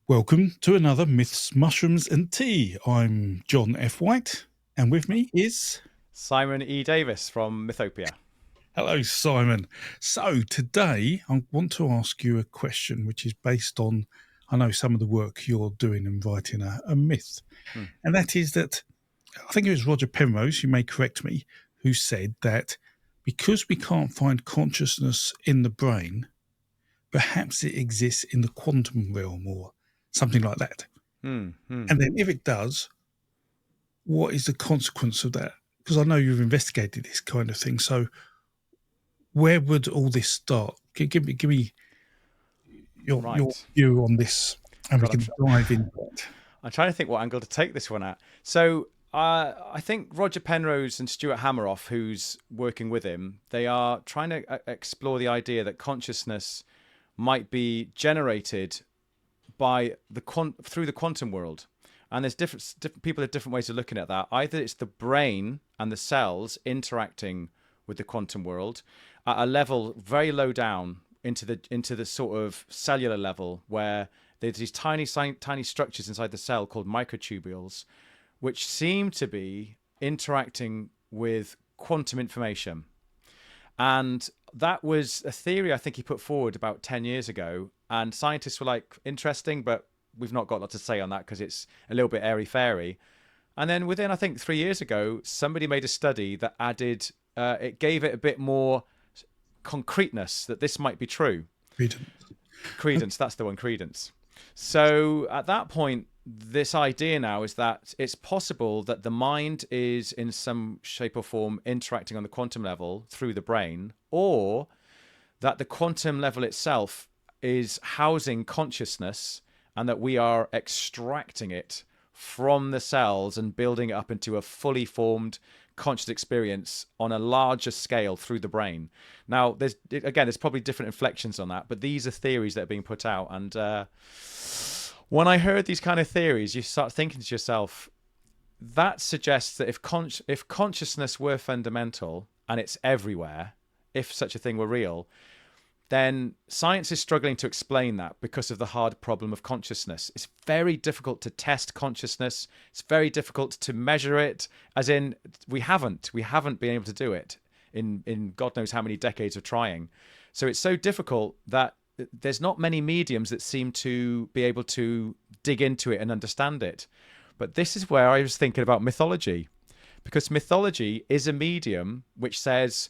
Welcome to another Myths, Mushrooms and Tea. I'm John F. White, and with me is... Simon E. Davis from Mythopia. Hello, Simon. So today I want to ask you a question which is based on, I know, some of the work you're doing in writing a myth. And that is that, I think it was Roger Penrose, you may correct me, who said that because we can't find consciousness in the brain, perhaps it exists in the quantum realm or something like that. And then if it does, what is the consequence of that? Because I know you've investigated this kind of thing. So where would all this start? Give me your view on this, and we can dive into it. I'm trying to think what angle to take this one at. So I think Roger Penrose and Stuart Hameroff, who's working with him, they are trying to explore the idea that consciousness might be generated by through the quantum world. And there's different people have different ways of looking at that. Either it's the brain and the cells interacting with the quantum world at a level very low down into the sort of cellular level, where there's these tiny structures inside the cell called microtubules, which seem to be interacting with quantum information. And that was a theory I think he put forward about 10 years ago. And scientists were like, interesting, but we've not got a lot to say on that because it's a little bit airy-fairy. And then within, I think, 3 years ago, somebody made a study that added, it gave it a bit more concreteness that this might be true. Credence, that's the one, credence. So at that point, this idea now is that it's possible that the mind is in some shape or form interacting on the quantum level through the brain, or that the quantum level itself is housing consciousness and that we are extracting it from the cells and building it up into a fully formed conscious experience on a larger scale through the brain. Now, there's probably different inflections on that, but these are theories that are being put out. And when I heard these kind of theories, you start thinking to yourself, that suggests that if consciousness were fundamental and it's everywhere, if such a thing were real, then science is struggling to explain that because of the hard problem of consciousness. It's very difficult to test consciousness. It's very difficult to measure it, as in we haven't been able to do it in God knows how many decades of trying. So it's so difficult that there's not many mediums that seem to be able to dig into it and understand it. But this is where I was thinking about mythology, because mythology is a medium which says,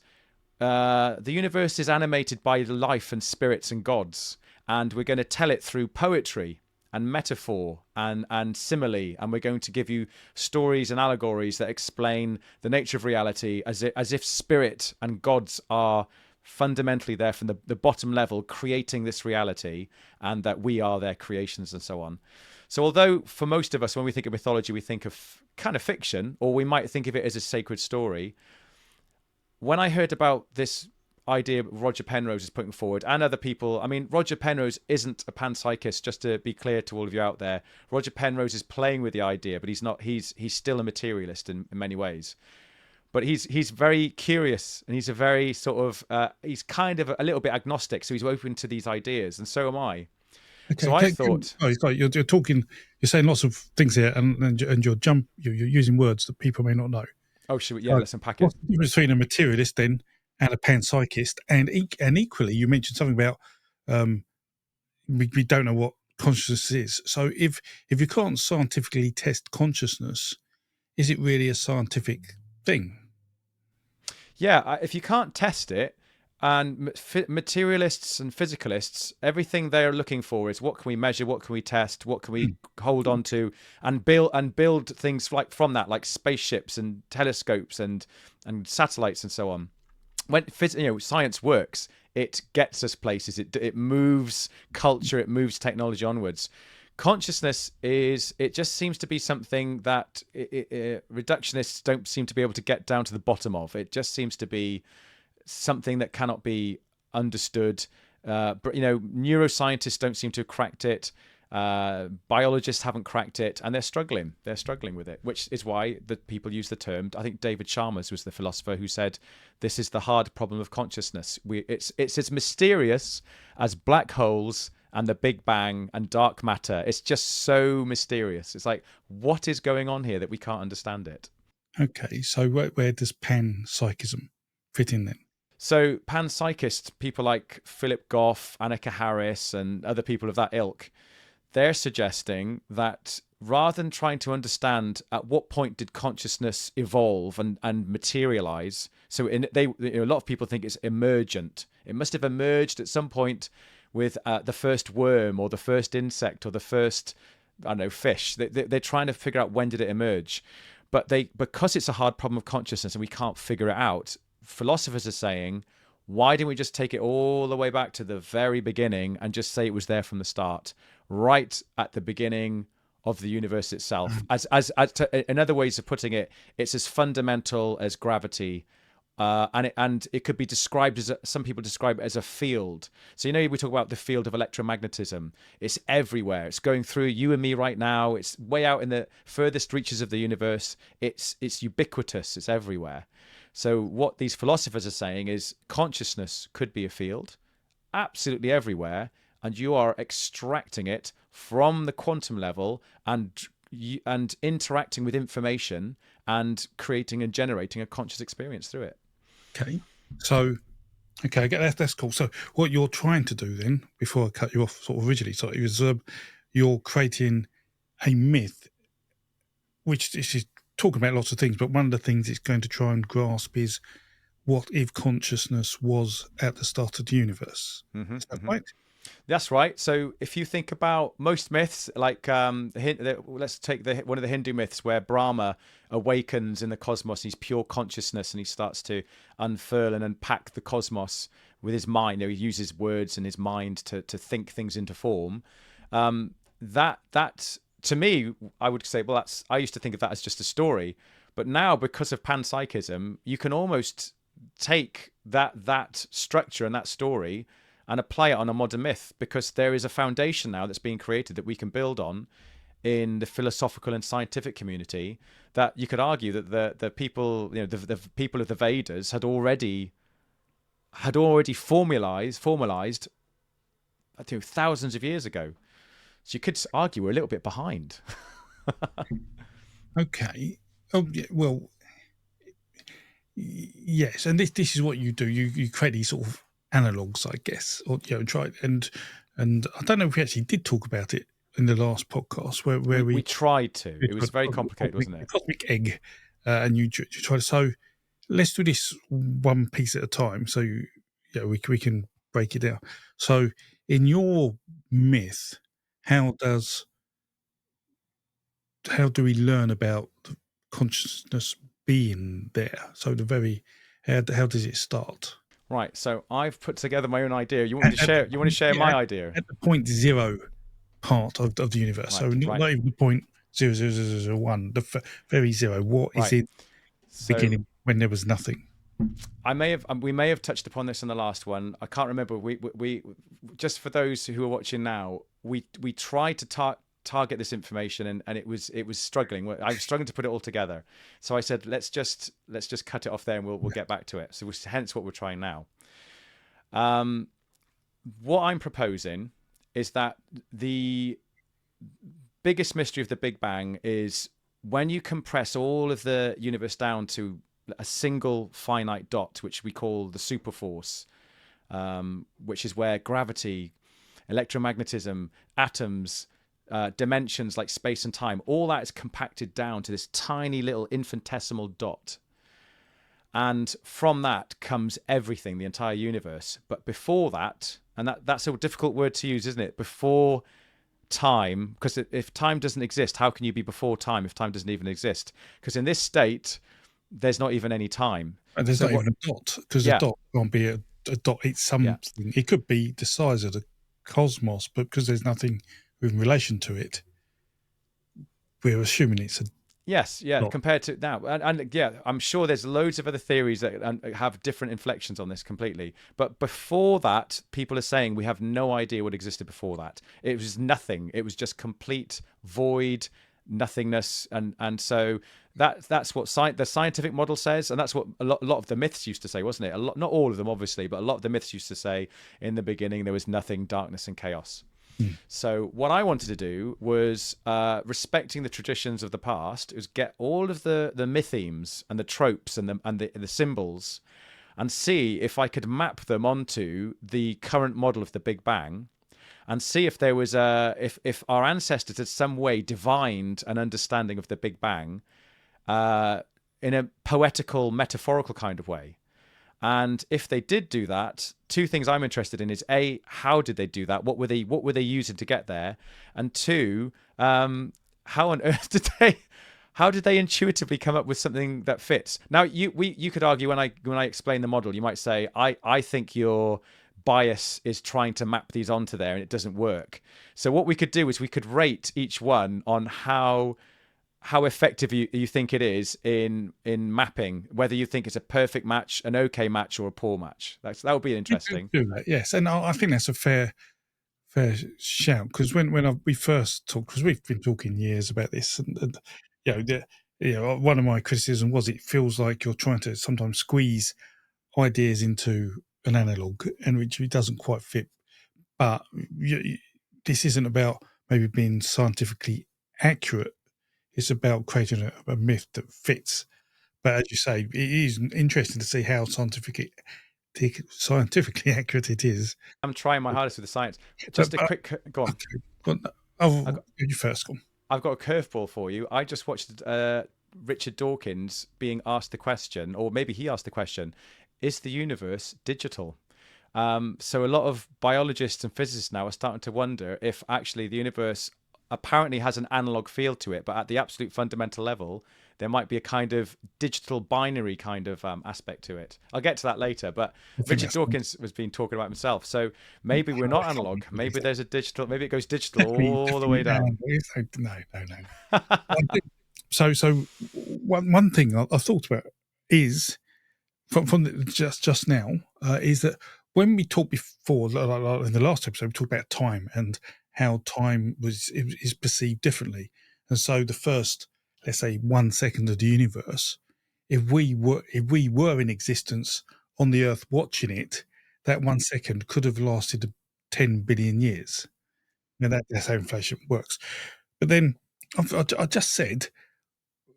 the universe is animated by life and spirits and gods, and we're going to tell it through poetry and metaphor and simile, and we're going to give you stories and allegories that explain the nature of reality as if spirit and gods are fundamentally there from the bottom level creating this reality, and that we are their creations and so on. So although for most of us, when we think of mythology, we think of kind of fiction, or we might think of it as a sacred story, when I heard about this idea Roger Penrose is putting forward, and other people, I mean, Roger Penrose isn't a panpsychist, just to be clear to all of you out there. Roger Penrose is playing with the idea, but he's not. He's still a materialist in many ways. But he's very curious, and he's a very sort of he's kind of a little bit agnostic, so he's open to these ideas, and so am I. Okay, so I thought, you're talking, you're saying lots of things here, and you're using words that people may not know. Oh, let's unpack it. What's the difference between a materialist then and a panpsychist? And equally, you mentioned something about we don't know what consciousness is. So if you can't scientifically test consciousness, is it really a scientific thing? Yeah, if you can't test it, and materialists and physicalists, everything they are looking for is what can we measure, what can we test, what can we hold on to, and build things like from that, like spaceships and telescopes and satellites and so on. When science works, it gets us places. It moves culture, it moves technology onwards. Consciousness it just seems to be something that reductionists don't seem to be able to get down to the bottom of. It just seems to be something that cannot be understood. But neuroscientists don't seem to have cracked it. Biologists haven't cracked it, and they're struggling with it, which is why the people use the term. I think David Chalmers was the philosopher who said this is the hard problem of consciousness. It's as mysterious as black holes and the Big Bang and dark matter. It's just so mysterious. It's like, what is going on here that we can't understand it? Okay, so where does panpsychism fit in then? So panpsychists, people like Philip Goff, Annika Harris, and other people of that ilk, they're suggesting that rather than trying to understand at what point did consciousness evolve and materialize, so a lot of people think it's emergent. It must have emerged at some point with the first worm or the first insect or the first, I don't know, fish. They're trying to figure out when did it emerge. But because it's a hard problem of consciousness and we can't figure it out, philosophers are saying, why didn't we just take it all the way back to the very beginning and just say it was there from the start, right at the beginning of the universe itself? In other ways of putting it, it's as fundamental as gravity. And it could be described as some people describe it as a field. So, we talk about the field of electromagnetism. It's everywhere. It's going through you and me right now. It's way out in the furthest reaches of the universe. It's ubiquitous. It's everywhere. So what these philosophers are saying is consciousness could be a field, absolutely everywhere, and you are extracting it from the quantum level and interacting with information and creating and generating a conscious experience through it. Okay, so that's cool. So what you're trying to do then, before I cut you off, sort of originally, so it was you're creating a myth, which is talking about lots of things, but one of the things it's going to try and grasp is what if consciousness was at the start of the universe. Is that right? That's right. So if you think about most myths, like let's take one of the Hindu myths where Brahma awakens in the cosmos, he's pure consciousness, and he starts to unfurl and unpack the cosmos with his mind. He uses words and his mind to think things into form. That to me, I would say, well, I used to think of that as just a story, but now because of panpsychism, you can almost take that structure and that story and apply it on a modern myth, because there is a foundation now that's being created that we can build on in the philosophical and scientific community, that you could argue that the people, the people of the Vedas had already formalized, I think, thousands of years ago. So you could argue we're a little bit behind. Okay. Oh, yeah, well, yes, and this is what you do. You create these sort of analogues, I guess, or try and I don't know if we actually did talk about it in the last podcast where we tried to. It was very complicated, wasn't it? Cosmic egg, and you try to. So let's do this one piece at a time. So we can break it down. So in your myth, how do we learn about consciousness being there? So how does it start? Right. So I've put together my own idea. You want me to share? You want to share my idea at the 0.0 part of the universe? Right, so not even the 0.0001, the very zero. What is it beginning when there was nothing? We may have touched upon this in the last one. I can't remember. We just for those who are watching now, we tried to target this information and it was struggling. I was struggling to put it all together. So I said, let's just cut it off there and we'll get back to it. So hence what we're trying now. What I'm proposing is that the biggest mystery of the Big Bang is when you compress all of the universe down to a single finite dot, which we call the superforce, which is where gravity, electromagnetism, atoms, dimensions like space and time, all that is compacted down to this tiny little infinitesimal dot. And from that comes everything, the entire universe. But before that, and that's a difficult word to use, isn't it? Before time, because if time doesn't exist, how can you be before time if time doesn't even exist? Because in this state, there's not even any time. And there's not even a dot, because a dot can't be a dot. It's something. Yeah. It could be the size of the cosmos, but because there's nothing in relation to it, we're assuming it's a dot. Compared to now, and I'm sure there's loads of other theories that have different inflections on this completely. But before that, people are saying we have no idea what existed before that. It was nothing. It was just complete void, nothingness, and so that's what the scientific model says, and that's what a lot of the myths used to say, wasn't it? Not all of them, obviously, but a lot of the myths used to say in the beginning there was nothing, darkness, and chaos. So what I wanted to do was, respecting the traditions of the past, was get all of the mythemes and the tropes and the symbols, and see if I could map them onto the current model of the Big Bang, and see if there was if our ancestors had some way divined an understanding of the Big Bang, in a poetical, metaphorical kind of way. And if they did do that, two things I'm interested in is A, how did they do that? What were they using to get there? And two, how on earth how did they intuitively come up with something that fits? Now you could argue when I explain the model, you might say, I think your bias is trying to map these onto there and it doesn't work. So what we could do is we could rate each one on how effective you think it is in mapping, whether you think it's a perfect match, an okay match, or a poor match. That would be interesting. Do that, yes, and I think that's a fair shout, because when we first talked, because we've been talking years about this, and one of my criticisms was it feels like you're trying to sometimes squeeze ideas into an analog, and which it doesn't quite fit. But this isn't about maybe being scientifically accurate. It's about creating a myth that fits. But as you say, it is interesting to see how scientifically accurate it is. I'm trying my hardest with the science. Just a quick, go on. Okay. You first, go on. I've got a curveball for you. I just watched Richard Dawkins being asked the question, or maybe he asked the question, is the universe digital? So a lot of biologists and physicists now are starting to wonder if actually the universe apparently has an analog feel to it, but at the absolute fundamental level, there might be a kind of digital binary kind of aspect to it. I'll get to that later, but Richard Dawkins was been talking about himself. So maybe we're not analog. Maybe there's a digital, maybe it goes digital all the way down. No. So one thing I thought about is from just now is that when we talked before, in the last episode, we talked about time and how time is perceived differently. And so the first, let's say, 1 second of the universe, if we were in existence on the Earth watching it, that 1 second could have lasted 10 billion years. Now that's how inflation works. But then I just said,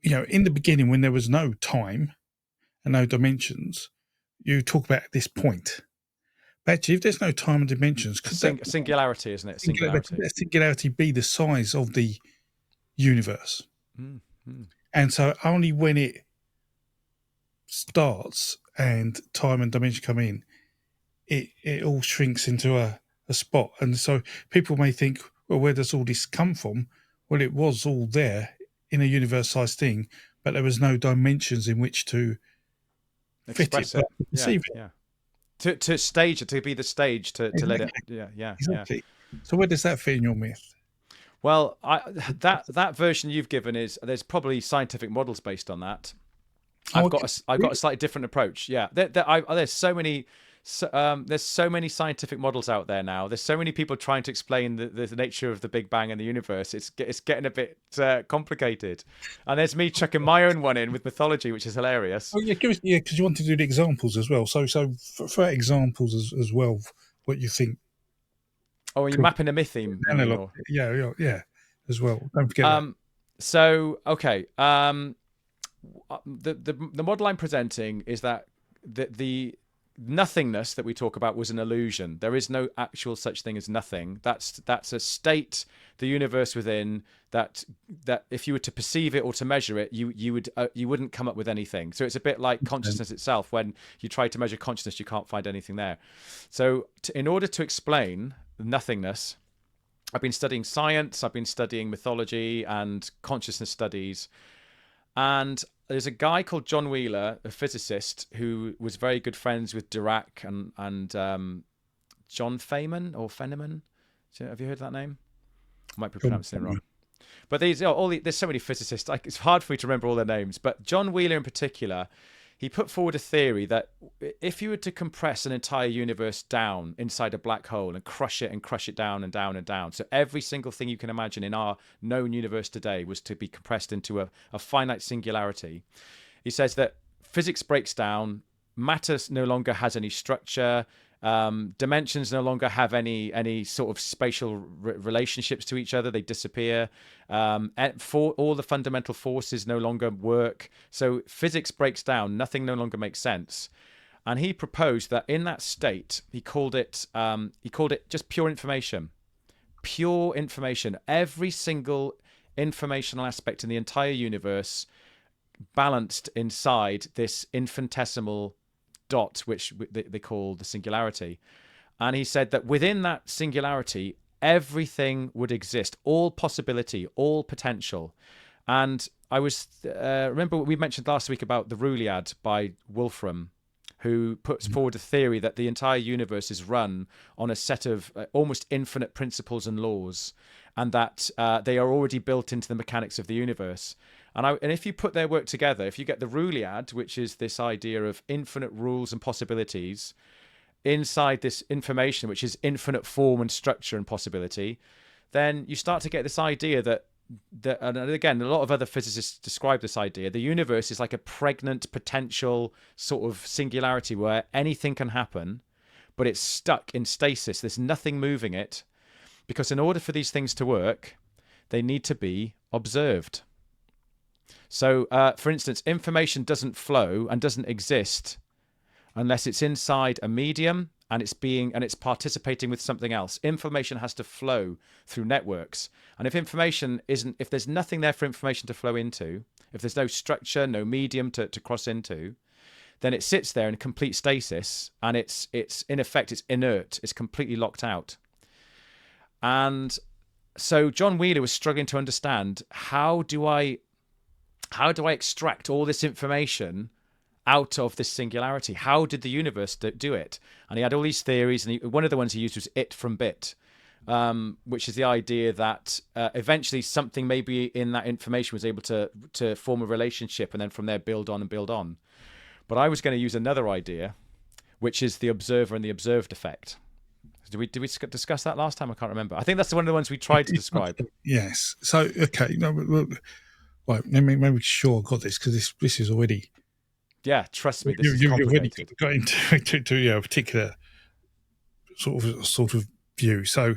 in the beginning when there was no time and no dimensions, you talk about this point. But actually, if there's no time and dimensions, could singularity, isn't it? Singularity be the size of the universe? Mm-hmm. And so only when it starts and time and dimension come in, it all shrinks into a spot. And so people may think, well, where does all this come from? Well, it was all there in a universe-sized thing, but there was no dimensions in which to express fit it, perceive it. Yeah. To stage it, to be the stage to let it, exactly. So where does that fit in your myth? Well, that version you've given there's probably scientific models based on that. I've got a slightly different approach. Yeah, there's so many scientific models out there now. There's so many people trying to explain the nature of the Big Bang and the universe. It's getting a bit complicated. And there's me chucking my own one in with mythology, which is hilarious. Oh yeah, because you want to do the examples as well. So for examples as well, what you think. Oh, you're mapping a myth theme. Analog. Yeah, as well. Don't forget that. So okay. The model I'm presenting is that the nothingness that we talk about was an illusion. There is no actual such thing as nothing. That's a state, the universe within that if you were to perceive it or to measure it, you wouldn't come up with anything. So it's a bit like consciousness itself. When you try to measure consciousness, you can't find anything there. So in order to explain nothingness, I've been studying science, I've been studying mythology and consciousness studies, and there's a guy called John Wheeler, a physicist, who was very good friends with Dirac and John Feynman or Feynman. Have you heard that name? I might be pronouncing it wrong. But there's so many physicists. It's hard for me to remember all their names. But John Wheeler in particular, he put forward a theory that if you were to compress an entire universe down inside a black hole and crush it down and down and down, so every single thing you can imagine in our known universe today was to be compressed into a finite singularity, he says that physics breaks down, matter no longer has any structure, Dimensions no longer have any sort of spatial relationships to each other. They disappear. For all the fundamental forces no longer work. So physics breaks down. Nothing no longer makes sense. And he proposed that in that state, he called it just pure information. Pure information. Every single informational aspect in the entire universe balanced inside this infinitesimal dot, which they call the singularity. And he said that within that singularity, everything would exist, all possibility, all potential. And I was remember we mentioned last week about the Ruliad by Wolfram, who puts forward a theory that the entire universe is run on a set of almost infinite principles and laws, and that they are already built into the mechanics of the universe. And if you put their work together, if you get the Ruliad, which is this idea of infinite rules and possibilities, inside this information, which is infinite form and structure and possibility, then you start to get this idea that, and again, a lot of other physicists describe this idea, the universe is like a pregnant potential sort of singularity where anything can happen, but it's stuck in stasis. There's nothing moving it, because in order for these things to work, they need to be observed. So, for instance, information doesn't flow and doesn't exist unless it's inside a medium and it's participating with something else. Information has to flow through networks. And if there's nothing there for information to flow into, if there's no structure, no medium to cross into, then it sits there in complete stasis, and it's in effect, it's inert, it's completely locked out. And so John Wheeler was struggling to understand, how do I extract all this information out of this singularity? How did the universe do it? And he had all these theories, and one of the ones he used was it from bit, which is the idea that eventually something maybe in that information was able to form a relationship, and then from there build on and build on. But I was going to use another idea, which is the observer and the observed effect. Did we discuss that last time? I can't remember. I think that's one of the ones we tried to describe. Yes. So, okay. No, right, let me make sure I got this, because this is already... Yeah, trust me, this is complicated. Got into a particular sort of view. So,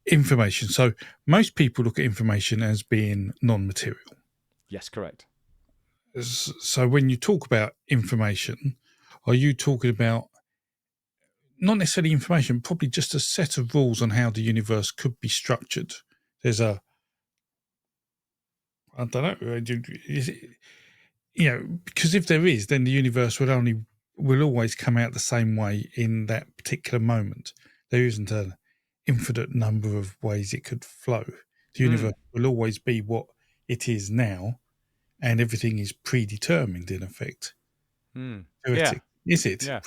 information. So, most people look at information as being non-material. Yes, correct. So, when you talk about information, are you talking about not necessarily information, probably just a set of rules on how the universe could be structured? There's I don't know. Is it, because if there is, then the universe will always come out the same way in that particular moment. There isn't an infinite number of ways it could flow. The universe will always be what it is now, and everything is predetermined in effect. Yeah. Is it? Yeah.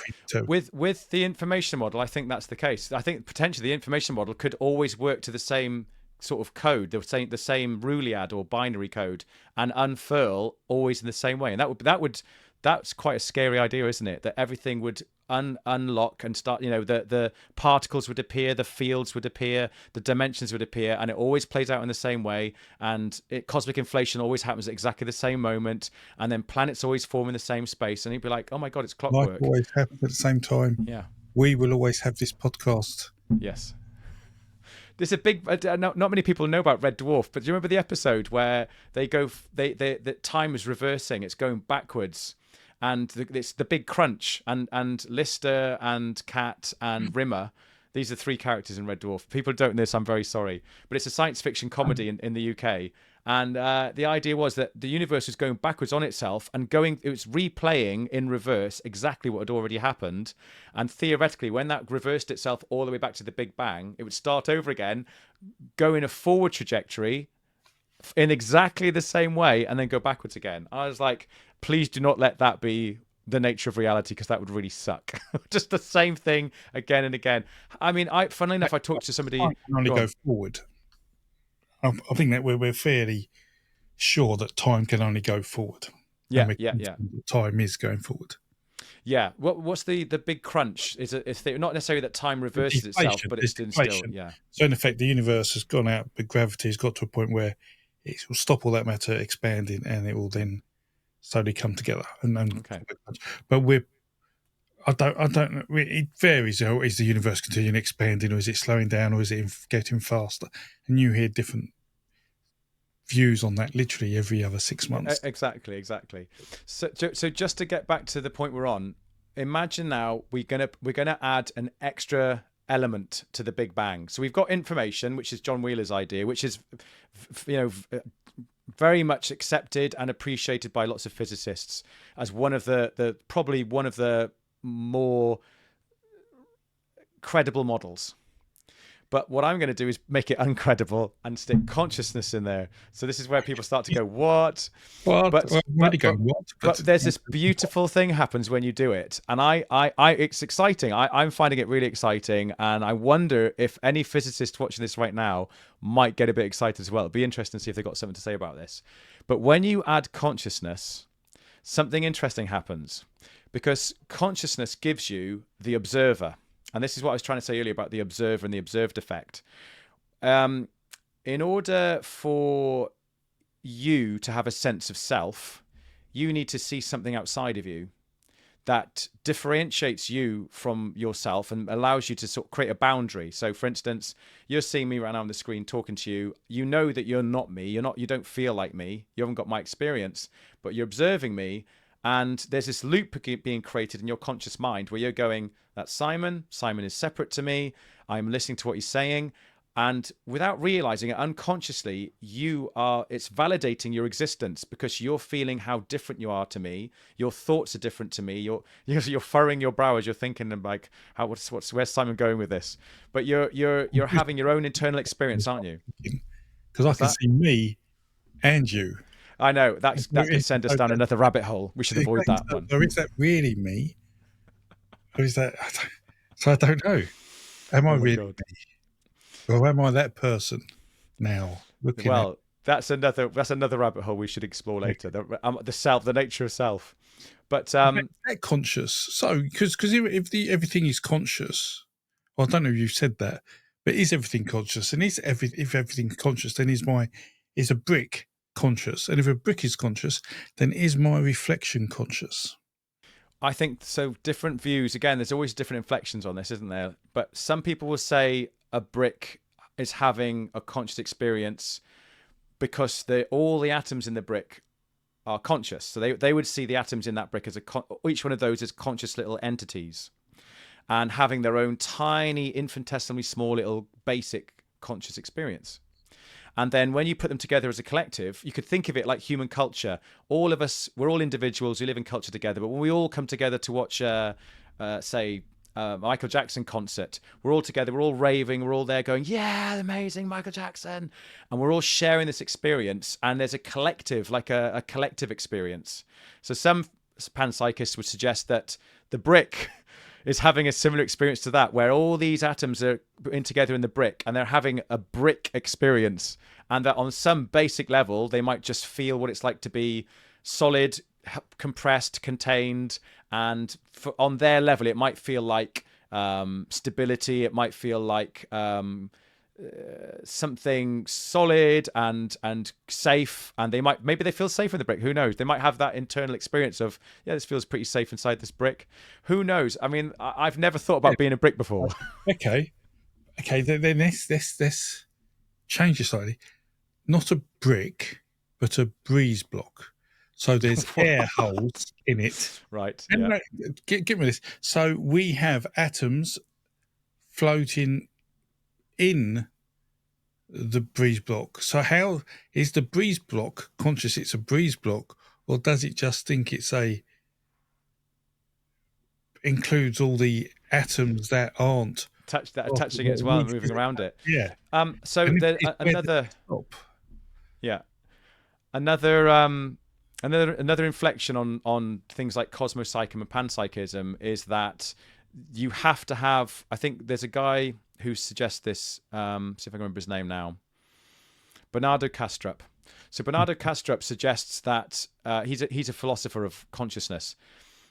With the information model, I think that's the case. I think potentially the information model could always work to the same sort of code, the same Ruliad or binary code, and unfurl always in the same way. And that's quite a scary idea, isn't it? That everything would unlock and start, the particles would appear, the fields would appear, the dimensions would appear, and it always plays out in the same way. And cosmic inflation always happens at exactly the same moment, and then planets always form in the same space. And you'd be like, oh my God, it's clockwork. Life always happens at the same time. Yeah. We will always have this podcast. Yes. There's a big. Not many people know about Red Dwarf, but do you remember the episode where the time is reversing? It's going backwards, and it's the big crunch. And Lister and Kat and Rimmer. These are three characters in Red Dwarf. People who don't know this, I'm very sorry, but it's a science fiction comedy in the UK. And the idea was that the universe was going backwards on itself and it was replaying in reverse exactly what had already happened. And theoretically, when that reversed itself all the way back to the Big Bang, it would start over again, go in a forward trajectory in exactly the same way, and then go backwards again. I was like, please do not let that be the nature of reality, because that would really suck. Just the same thing again and again. I mean, funnily enough, I talked to somebody. Time can only go forward. I think that we're fairly sure that time can only go forward. Yeah. Time is going forward. Yeah. What's the big crunch? Is not necessarily that time reverses itself, but it's still. Yeah. So in effect, the universe has gone out, but gravity has got to a point where it will stop all that matter expanding, and it will then slowly come together. Okay. But I don't know. It varies. Is the universe continuing expanding, or is it slowing down, or is it getting faster? And you hear different views on that literally every other 6 months. Exactly. So just to get back to the point we're on, imagine now we're gonna add an extra element to the Big Bang. So we've got information, which is John Wheeler's idea, which is, very much accepted and appreciated by lots of physicists as one of the probably one of the more credible models. But what I'm going to do is make it uncredible and stick consciousness in there. So this is where people start to go, what? But there's this beautiful thing happens when you do it. And it's exciting. I'm finding it really exciting. And I wonder if any physicist watching this right now might get a bit excited as well. It'd be interesting to see if they've got something to say about this. But when you add consciousness, something interesting happens, because consciousness gives you the observer. And this is what I was trying to say earlier about the observer and the observed effect. In order for you to have a sense of self, you need to see something outside of you that differentiates you from yourself and allows you to sort of create a boundary. So, for instance, you're seeing me right now on the screen talking to you. You know that you're not me. You don't feel like me. You haven't got my experience, but you're observing me. And there's this loop being created in your conscious mind where you're going, that's Simon. Simon is separate to me. I'm listening to what he's saying. And without realizing it, unconsciously, it's validating your existence because you're feeling how different you are to me. Your thoughts are different to me. You're furrowing your brow as you're thinking and like, where's Simon going with this? But you're having your own internal experience, aren't you? Because I can see me and you. I know that could send us down another rabbit hole. We should avoid that one. Or is that really me? Or is that? So I don't know. Am I really me? Or am I that person now? That's another rabbit hole we should explore later. The self, the nature of self. But that conscious. So because if everything is conscious, well, I don't know if you've said that, but is everything conscious? And if everything's conscious, then is a brick conscious? And if a brick is conscious, then is my reflection conscious? I think so. Different views. Again, there's always different inflections on this, isn't there? But some people will say a brick is having a conscious experience because all the atoms in the brick are conscious. So they would see the atoms in that brick as each one of those as conscious little entities and having their own tiny, infinitesimally small little basic conscious experience. And then when you put them together as a collective, you could think of it like human culture. All of us, we're all individuals who live in culture together. But when we all come together to watch, say, Michael Jackson concert, we're all together, we're all raving, we're all there going, yeah, amazing, Michael Jackson. And we're all sharing this experience. And there's a collective, like a collective experience. So some panpsychists would suggest that the brick is having a similar experience to that, where all these atoms are in together in the brick and they're having a brick experience, and that on some basic level they might just feel what it's like to be solid, compressed, contained, and on their level it might feel like stability, it might feel like something solid and safe, and maybe they feel safe in the brick. Who knows? They might have that internal experience of, yeah, this feels pretty safe inside this brick. Who knows? I mean, I've never thought about being a brick before. Okay. Then let's change it slightly. Not a brick, but a breeze block. So there's air holes in it. Right. And get me this. So we have atoms floating in the breeze block. So how is the breeze block conscious it's a breeze block, or does it just think includes all the atoms that aren't touching it as well and moving around it? Yeah. So another inflection on things like cosmopsychism and panpsychism is that you have to have, I think there's a guy who suggests this, see if I can remember his name now, Bernardo Kastrup. So Bernardo Kastrup suggests that he's a philosopher of consciousness,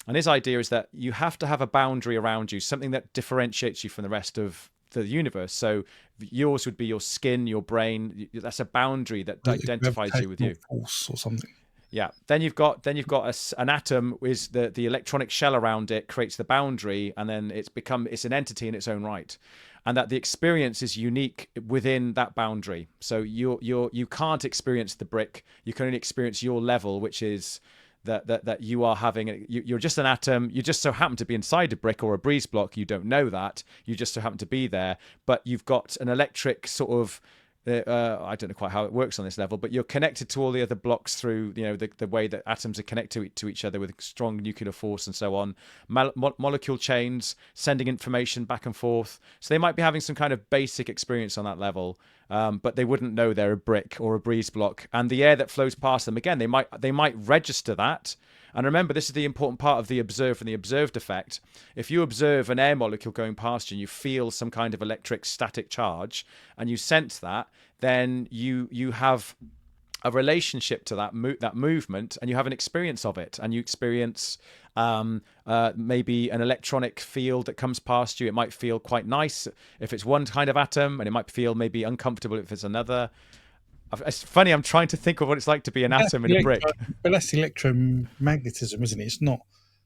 and his idea is that you have to have a boundary around you, something that differentiates you from the rest of the universe. So yours would be your skin, your brain. That's a boundary that identifies you with you. Force or something. Yeah. Then you've got an atom is the electronic shell around it creates the boundary, and then it's an entity in its own right, and that the experience is unique within that boundary. So you can't experience the brick. You can only experience your level, which is that you are having. You're just an atom. You just so happen to be inside a brick or a breeze block. You don't know that. You just so happen to be there, but you've got an electric sort of I don't know quite how it works on this level, but you're connected to all the other blocks through, the way that atoms are connected to each other with strong nuclear force and so on. Molecule chains sending information back and forth. So they might be having some kind of basic experience on that level, but they wouldn't know they're a brick or a breeze block. And the air that flows past them, again, they might register that. And remember, this is the important part of the observed and the observed effect. If you observe an air molecule going past you and you feel some kind of electric static charge and you sense that, then you have a relationship to that movement, and you have an experience of it, and you experience maybe an electronic field that comes past you. It might feel quite nice if it's one kind of atom, and it might feel maybe uncomfortable if it's another. It's funny, I'm trying to think of what it's like to be an atom in a brick. But that's electromagnetism, isn't it? It's not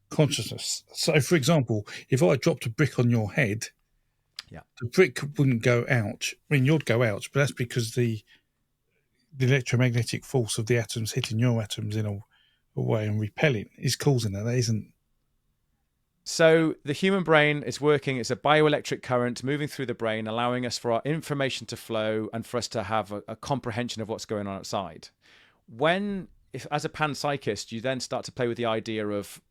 consciousness. So, for example, if I dropped a brick on your head, the brick wouldn't go out. I mean, you'd go out, but that's because the electromagnetic force of the atoms hitting your atoms in a way and repelling is causing that. That isn't. So the human brain is working. It's a bioelectric current moving through the brain, allowing us for our information to flow and for us to have a comprehension of what's going on outside. If as a panpsychist, you then start to play with the idea of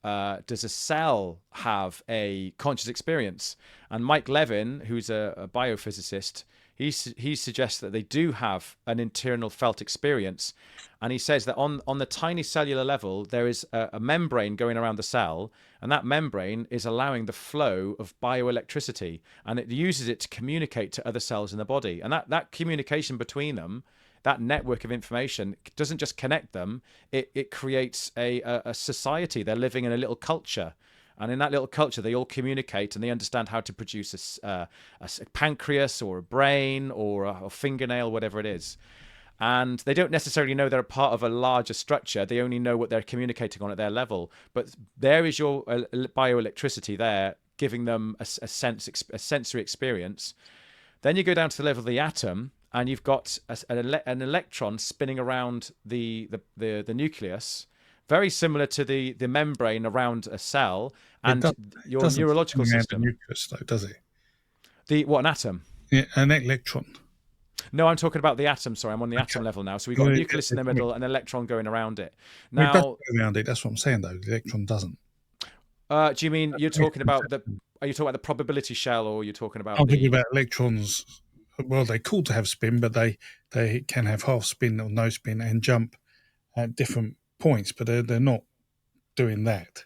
does a cell have a conscious experience? And Mike Levin, who's a biophysicist, he suggests that they do have an internal felt experience. And he says that on the tiny cellular level, there is a membrane going around the cell, and that membrane is allowing the flow of bioelectricity, and it uses it to communicate to other cells in the body. And that communication between them, that network of information, doesn't just connect them, it creates a society. They're living in a little culture. And in that little culture, they all communicate and they understand how to produce a pancreas or a brain or a fingernail, whatever it is. And they don't necessarily know they're a part of a larger structure. They only know what they're communicating on at their level. But there is your bioelectricity there, giving them a sensory experience. Then you go down to the level of the atom, and you've got an electron spinning around the nucleus, very similar to the membrane around a cell and your neurological system. The nucleus, though, does it? An atom? Yeah, an electron. No, I'm talking about the atom. Sorry, I'm on the atom level now. So we've got a nucleus in the middle, and an electron going around it. Now, it doesn't go around it. That's what I'm saying, though. The electron doesn't. Do you mean you're talking about Are you talking about the probability shell, or you're talking about? I'm talking about electrons. Well, they're called to have spin, but they can have half spin or no spin and jump at different points, but they're not doing that.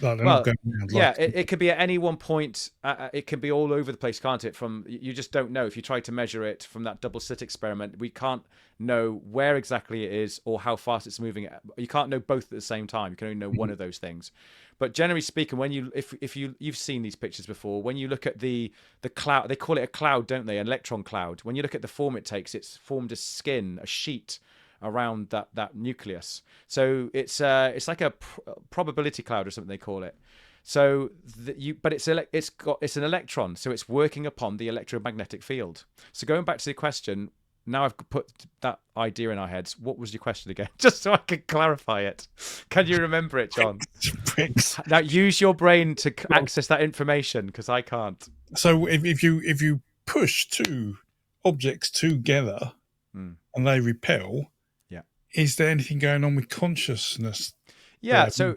Like they're not going around it could be at any one point. It can be all over the place, can't it? You just don't know. If you try to measure it from that double slit experiment, we can't know where exactly it is or how fast it's moving. You can't know both at the same time. You can only know one of those things. But generally speaking, when you've seen these pictures before, when you look at the cloud, they call it a cloud, don't they? An electron cloud. When you look at the form it takes, it's formed a skin, a sheet around that nucleus. So it's like a probability cloud or something they call it. So but it's an electron, so it's working upon the electromagnetic field. So going back to the question, now I've put that idea in our heads. What was your question again? Just so I can clarify it. Can you remember it, John? Now use your brain to access that information, because I can't. So if you push two objects together and they repel, is there anything going on with consciousness? Yeah. So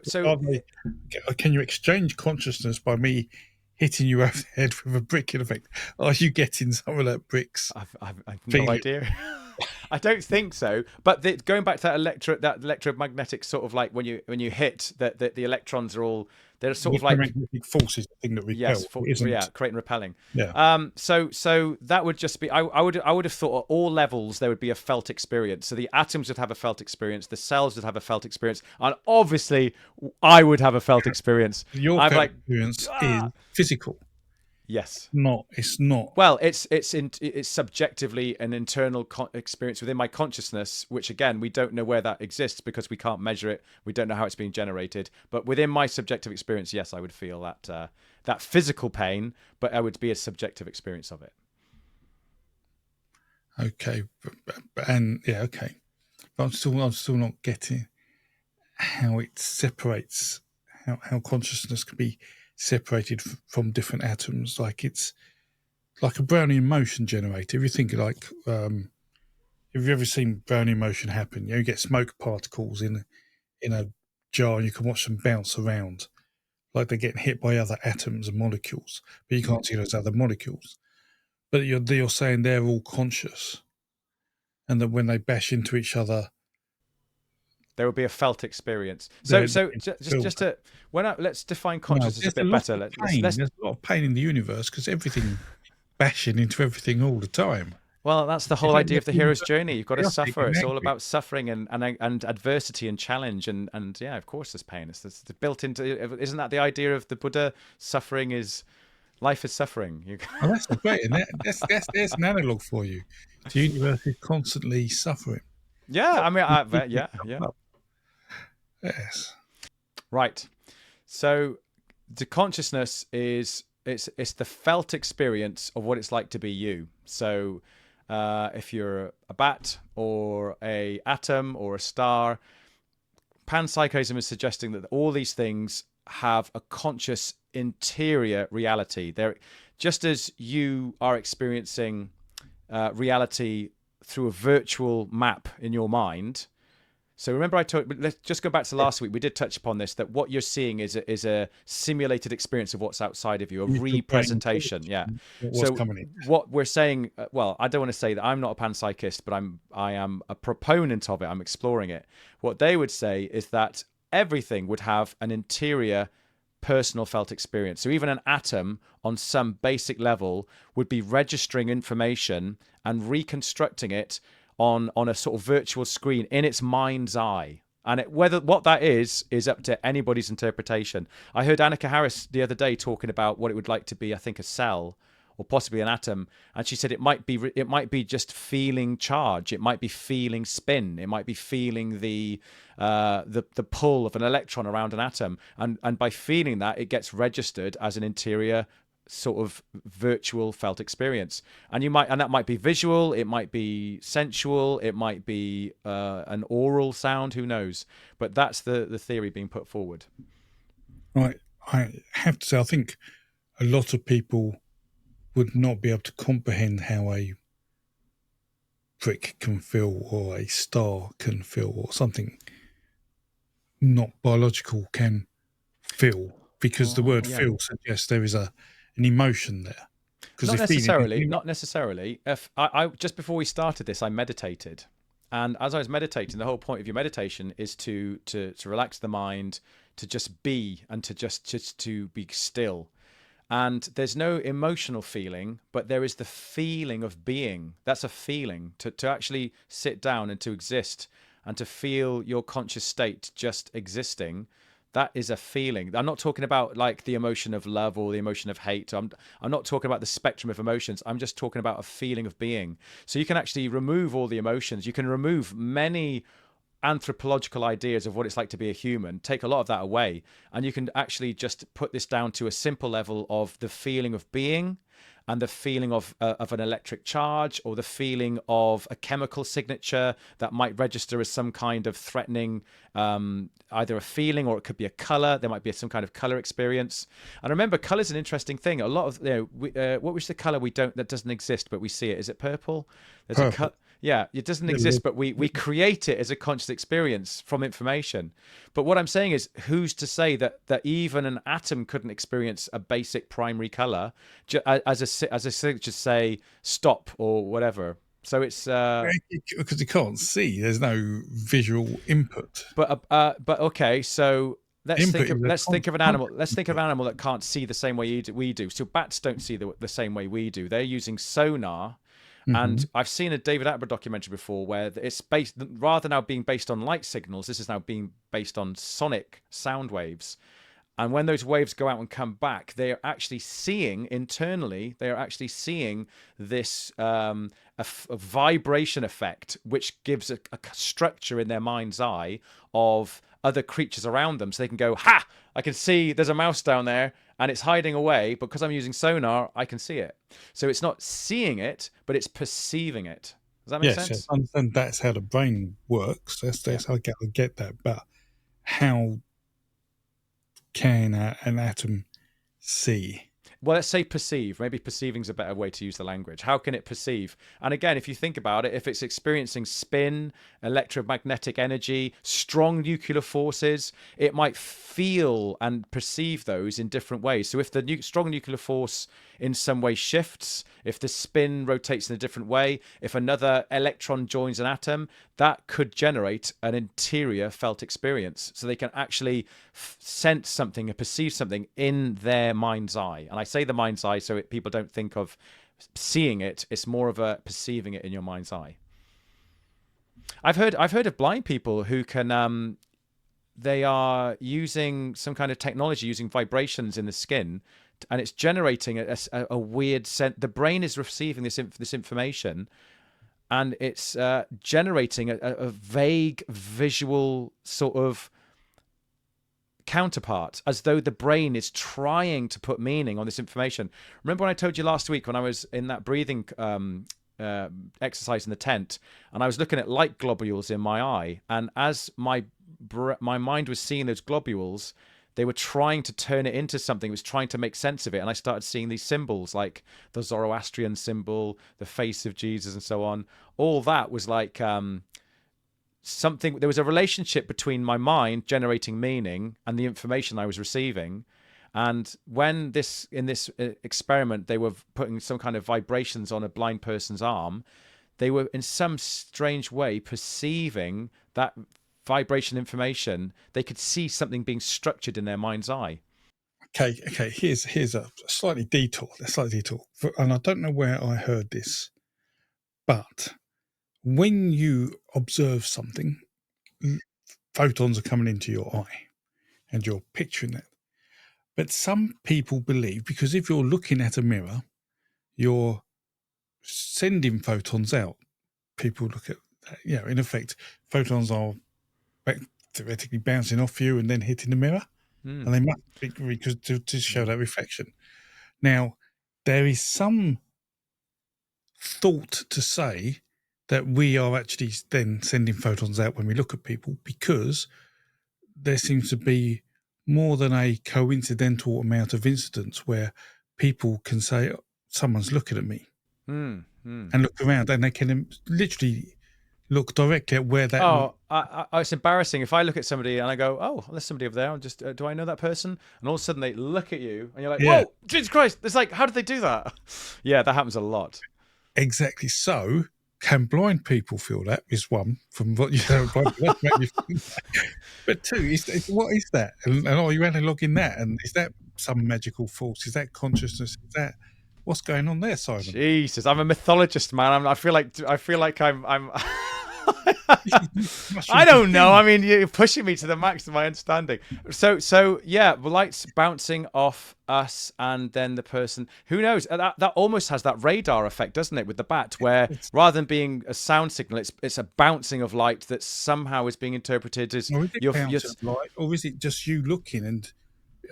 can you exchange consciousness by me hitting you over the head with a brick? In effect, are you getting some of that bricks? I've no idea. I don't think so. But going back to that electromagnetic sort of like when you hit that the electrons are all, they're sort of like magnetic force is the thing that repels. Yes, creating repelling. Yeah. So that would just be. I would have thought at all levels there would be a felt experience. So the atoms would have a felt experience. The cells would have a felt experience, and obviously I would have a felt experience. Your felt experience is physical. Yes. Not. It's not. Well, it's subjectively an internal experience within my consciousness, which again we don't know where that exists because we can't measure it. We don't know how it's being generated. But within my subjective experience, yes, I would feel that that physical pain, but it would be a subjective experience of it. Okay, and yeah, okay, but I'm still not getting how it separates, how consciousness can be separated from different atoms. Like it's like a Brownian motion generator. If you think like, have you ever seen Brownian motion happen? You know, you get smoke particles in a jar, and you can watch them bounce around, like they're getting hit by other atoms and molecules, but you can't see those other molecules. But you're saying they're all conscious, and that when they bash into each other, there will be a felt experience. So just to let's define consciousness a bit better. There's a lot of pain in the universe because everything bashing into everything all the time. Well, that's the whole idea of the hero's journey. You've got to suffer. It's all about suffering and adversity and challenge. And yeah, of course, there's pain. It's built into. Isn't that the idea of the Buddha? Suffering is life is suffering. Oh, that's great. And there's an analog for you. The universe is constantly suffering. Yeah, I mean, yeah. Yes. Right. So the consciousness is it's the felt experience of what it's like to be you. So if you're a bat or a atom or a star, panpsychism is suggesting that all these things have a conscious interior reality. They're just as you are experiencing reality through a virtual map in your mind. So remember let's just go back to last week. We did touch upon this, that what you're seeing is a simulated experience of what's outside of you, a representation. Yeah. So what we're saying, well, I don't want to say that I'm not a panpsychist, but I am a proponent of it. I'm exploring it. What they would say is that everything would have an interior personal felt experience. So even an atom on some basic level would be registering information and reconstructing it on a sort of virtual screen in its mind's eye. And what that is up to anybody's interpretation. I heard Anneka Harris the other day talking about what it would like to be, I think, a cell or possibly an atom, and she said it might be just feeling charge, it might be feeling spin, it might be feeling the pull of an electron around an atom, and by feeling that, it gets registered as an interior sort of virtual felt experience. And that might be visual, it might be sensual, it might be an oral sound, who knows, but that's the theory being put forward. Right. I have to say, I think a lot of people would not be able to comprehend how a brick can feel, or a star can feel, or something not biological can feel, because the word feel suggests there is an emotion there. Not necessarily. If I just before we started this, I meditated, and as I was meditating, the whole point of your meditation is to relax the mind, to just be, and to just to be still. And there's no emotional feeling, but there is the feeling of being. That's a feeling, to actually sit down and to exist and to feel your conscious state just existing. That is a feeling. I'm not talking about like the emotion of love or the emotion of hate. I'm not talking about the spectrum of emotions. I'm just talking about a feeling of being. So you can actually remove all the emotions. You can remove many anthropological ideas of what it's like to be a human, take a lot of that away, and you can actually just put this down to a simple level of the feeling of being, and the feeling of an electric charge, or the feeling of a chemical signature that might register as some kind of threatening, either a feeling, or it could be a color. There might be some kind of color experience. And remember, color is an interesting thing. A lot of what was the color that doesn't exist, but we see it? Is it purple? There's purple. Yeah, it doesn't exist, but we create it as a conscious experience from information. But what I'm saying is, who's to say that even an atom couldn't experience a basic primary color as a signature, say stop or whatever? So it's because you can't see. There's no visual input. But okay, so let's think of an animal. Let's think of an animal that can't see the same way we do. So bats don't see the same way we do. They're using sonar. And I've seen a David Attenborough documentary before where it's based, rather now being based on light signals, this is now being based on sonic sound waves. And when those waves go out and come back, they are actually seeing internally, they are actually seeing this a vibration effect, which gives a structure in their mind's eye of other creatures around them. So they can go, ha, I can see there's a mouse down there and it's hiding away. But because I'm using sonar, I can see it. So it's not seeing it, but it's perceiving it. Does that make sense? Yes, and that's how the brain works. That's how I get that. But how can an atom see? Well, let's say perceive. Maybe perceiving is a better way to use the language. How can it perceive? And again, if you think about it, if it's experiencing spin, electromagnetic energy, strong nuclear forces, it might feel and perceive those in different ways. So if the strong nuclear force in some way shifts, if the spin rotates in a different way, if another electron joins an atom, that could generate an interior felt experience. So they can actually sense something and perceive something in their mind's eye. And I say the mind's eye so people don't think of seeing it. It's more of a perceiving it in your mind's eye. I've heard of blind people who can they are using some kind of technology, using vibrations in the skin, and it's generating a weird sense. The brain is receiving this information, and it's generating a vague visual sort of counterpart, as though the brain is trying to put meaning on this information. Remember when I told you last week when I was in that breathing exercise in the tent, and I was looking at light globules in my eye, and as my mind was seeing those globules, they were trying to turn it into something. It was trying to make sense of it. And I started seeing these symbols like the Zoroastrian symbol, the face of Jesus, and so on. All that was like something. There was a relationship between my mind generating meaning and the information I was receiving. And when in this experiment, they were putting some kind of vibrations on a blind person's arm, they were in some strange way perceiving that vibration information. They could see something being structured in their mind's eye. Okay. Here's a slightly detour, and I don't know where I heard this, but when you observe something, photons are coming into your eye, and you're picturing it. But some people believe, because if you're looking at a mirror, you're sending photons out. People look at that, in effect, photons are theoretically bouncing off you and then hitting the mirror, and they must be because to show that reflection. Now, there is some thought to say that we are actually then sending photons out when we look at people, because there seems to be more than a coincidental amount of incidents where people can say, someone's looking at me, and look around, and they can literally look directly at where that. It's embarrassing if I look at somebody and I go, oh, there's somebody over there. I'm just, do I know that person? And all of a sudden they look at you and you're like, whoa, Jesus Christ. It's like, how did they do that? Yeah, that happens a lot. Exactly. So can blind people feel that? Is one from what you know. But two, what is that? And are you analoging that? And is that some magical force? Is that consciousness? Is that what's going on there, Simon? Jesus, I'm a mythologist, man. I feel like I'm I don't know. I mean, you're pushing me to the max of my understanding. So yeah, lights bouncing off us, and then the person. Who knows? That almost has that radar effect, doesn't it, with the bat, where rather than being a sound signal, it's a bouncing of light that somehow is being interpreted as light, or is it just you looking and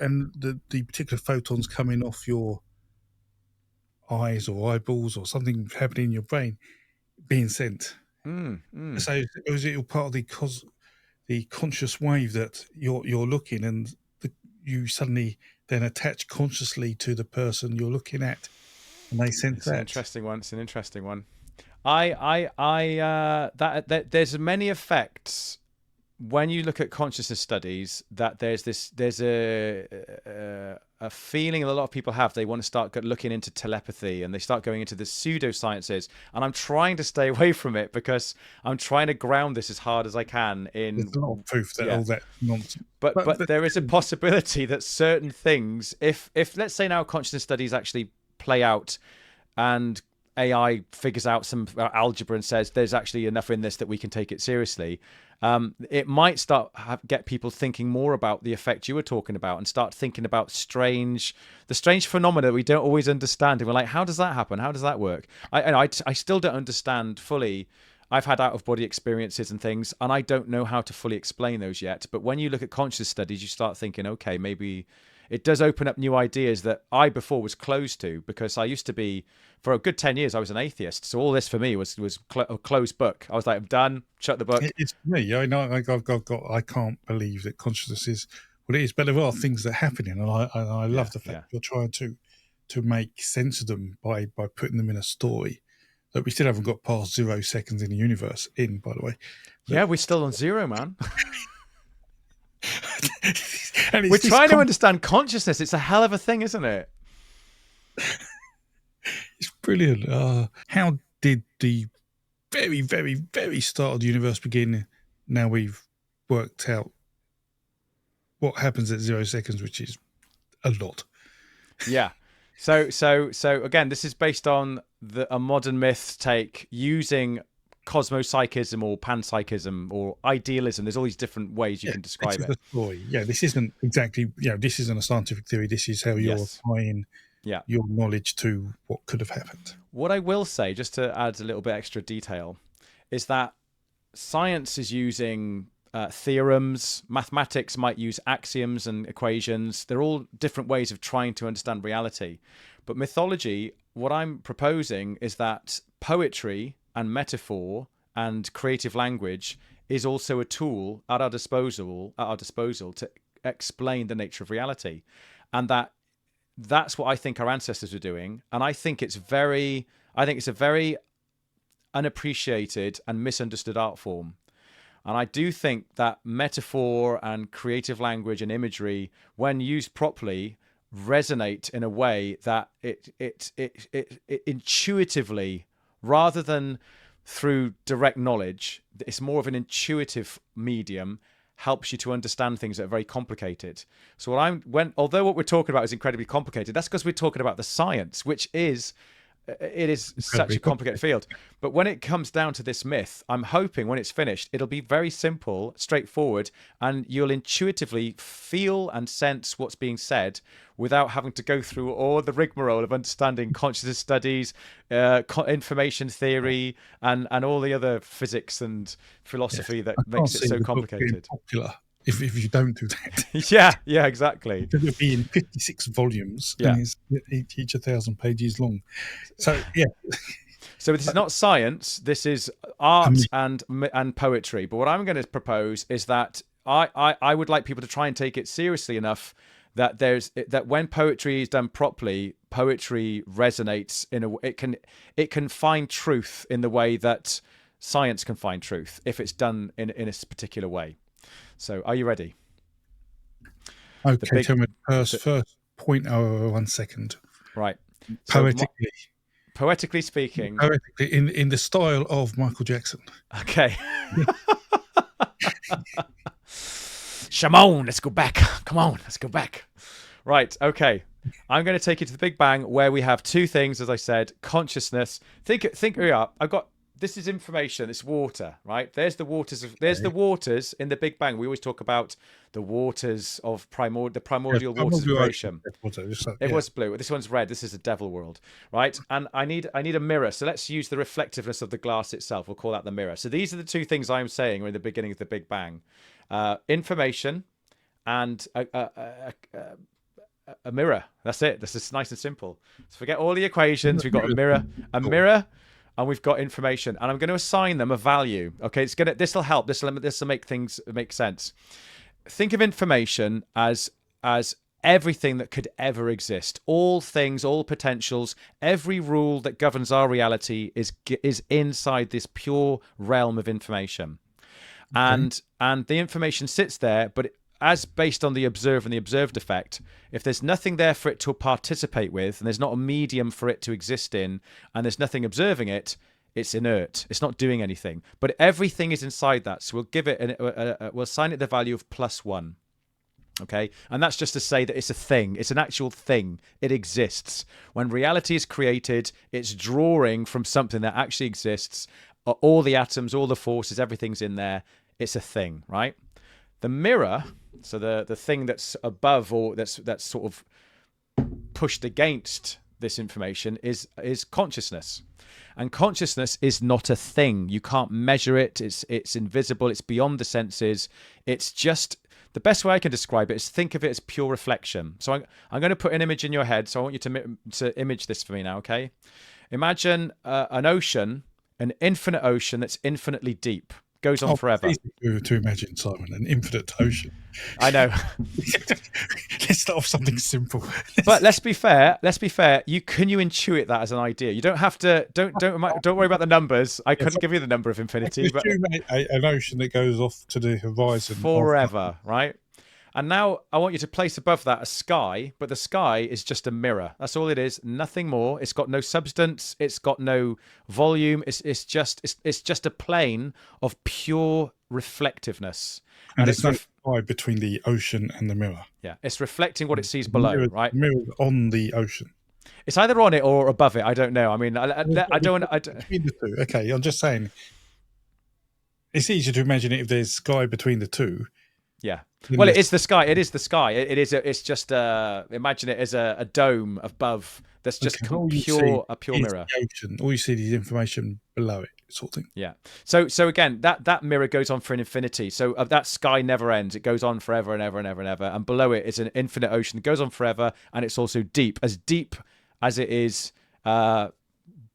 the particular photons coming off your eyes or eyeballs or something happening in your brain being sent? So is it part of the conscious wave that you're looking, and you suddenly then attach consciously to the person you're looking at, and they sense that? It's an interesting one. That there's many effects when you look at consciousness studies, that there's a feeling that a lot of people have. They want to start looking into telepathy, and they start going into the pseudosciences. And I'm trying to stay away from it because I'm trying to ground this as hard as I can in. There's a lot of proof that all that nonsense. But there is a possibility that certain things, if let's say now consciousness studies actually play out, and AI figures out some algebra and says there's actually enough in this that we can take it seriously, it might get people thinking more about the effect you were talking about, and start thinking about the strange phenomena we don't always understand. And we're like, how does that happen? How does that work? I still don't understand fully. I've had out-of-body experiences and things, and I don't know how to fully explain those yet. But when you look at conscious studies, you start thinking, okay, maybe it does open up new ideas that I before was closed to, because I used to be, for a good 10 years, I was an atheist. So all this for me was a closed book. I was like, I'm done, shut the book. It's me. I know. I can't believe that consciousness is what it is, but there are things that are happening, and I love the fact you're trying to make sense of them by putting them in a story. That we still haven't got past 0 seconds in the universe in, by the way. But, we're still on 0, man. We're trying to understand consciousness. It's a hell of a thing, isn't it? It's brilliant. How did the very, very, very start of the universe begin? Now we've worked out what happens at 0 seconds, which is a lot. Yeah. So again, this is based on a modern myth take using cosmopsychism or panpsychism or idealism. There's all these different ways you can describe it. Story. Yeah, this isn't exactly, this isn't a scientific theory. This is how you're applying your knowledge to what could have happened. What I will say, just to add a little bit extra detail, is that science is using theorems. Mathematics might use axioms and equations. They're all different ways of trying to understand reality. But mythology, what I'm proposing is that poetry and metaphor and creative language is also a tool at our disposal to explain the nature of reality. And that's what I think our ancestors were doing. And I think it's a very unappreciated and misunderstood art form. And I do think that metaphor and creative language and imagery, when used properly, resonate in a way that it intuitively, rather than through direct knowledge, it's more of an intuitive medium, helps you to understand things that are very complicated. So although what we're talking about is incredibly complicated, that's because we're talking about the science, which is such a complicated field. But when it comes down to this myth, I'm hoping when it's finished, it'll be very simple, straightforward, and you'll intuitively feel and sense what's being said without having to go through all the rigmarole of understanding consciousness studies, information theory, and all the other physics and philosophy that makes it so complicated. If you don't do that. yeah, exactly. It'll be in 56 volumes, and it's each 1,000 pages long. So, So this is not science. This is art and poetry. But what I'm going to propose is that I would like people to try and take it seriously enough that when poetry is done properly, poetry resonates it can find truth in the way that science can find truth if it's done in a particular way. So, are you ready? Okay, tell me first 0.01 second. Right. Poetically speaking. Poetically, in the style of Michael Jackson. Okay. Shimon, let's go back. Come on, let's go back. Right, okay. I'm going to take you to the Big Bang, where we have two things, as I said, consciousness. Think we are. This is information. It's water, right? There's the waters in the Big Bang. We always talk about the waters of the primordial waters of creation. It was blue. This one's red. This is the devil world, right? And I need a mirror. So let's use the reflectiveness of the glass itself. We'll call that the mirror. So these are the two things I'm saying are in the beginning of the Big Bang: information and a mirror. That's it. This is nice and simple. So forget all the equations. We've got a mirror. And we've got information, and I'm going to assign them a value. Okay, this will help. This will make things make sense. Think of information as everything that could ever exist. All things, all potentials, every rule that governs our reality is inside this pure realm of information. Okay. And the information sits there, but as based on the observer and the observed effect, if there's nothing there for it to participate with, and there's not a medium for it to exist in, and there's nothing observing it, it's inert. It's not doing anything. But everything is inside that. So we'll give it, we'll assign it the value of +1. Okay, and that's just to say that it's a thing. It's an actual thing. It exists. When reality is created, it's drawing from something that actually exists. All the atoms, all the forces, everything's in there. it's a thing, right? The mirror, so the thing that's above or that's sort of pushed against this information is consciousness. And consciousness is not a thing. You can't measure it. It's invisible. It's beyond the senses. It's just, the best way I can describe it is think of it as pure reflection. So I'm going to put an image in your head. So I want you to image this for me now, okay? Imagine an ocean, an infinite ocean that's infinitely deep. Goes on forever. It's easy to imagine, Simon, an infinite ocean. I know. Let's start off something simple. But let's be fair. Can you intuit that as an idea? You don't have to. Don't worry about the numbers. I couldn't give you the number of infinity. But an ocean that goes off to the horizon forever, right? And now I want you to place above that a sky, but the sky is just a mirror. That's all it is, nothing more. It's got no substance. It's got no volume. It's just a plane of pure reflectiveness. And it's no sky between the ocean and the mirror. Yeah, it's reflecting what it sees below, right? The mirror on the ocean. It's either on it or above it. I don't know. I mean, I don't. Between the two. Okay, I'm just saying. It's easier to imagine it if there's sky between the two. Yeah. Well, it is the sky. It is the sky. It's just imagine it as a dome above that's just a pure mirror. The ocean. All you see is information below it, sort of thing. Yeah. So again, that mirror goes on for an infinity. So that sky never ends. It goes on forever and ever and ever and ever. And below it is an infinite ocean that goes on forever, and it's also deep as it is as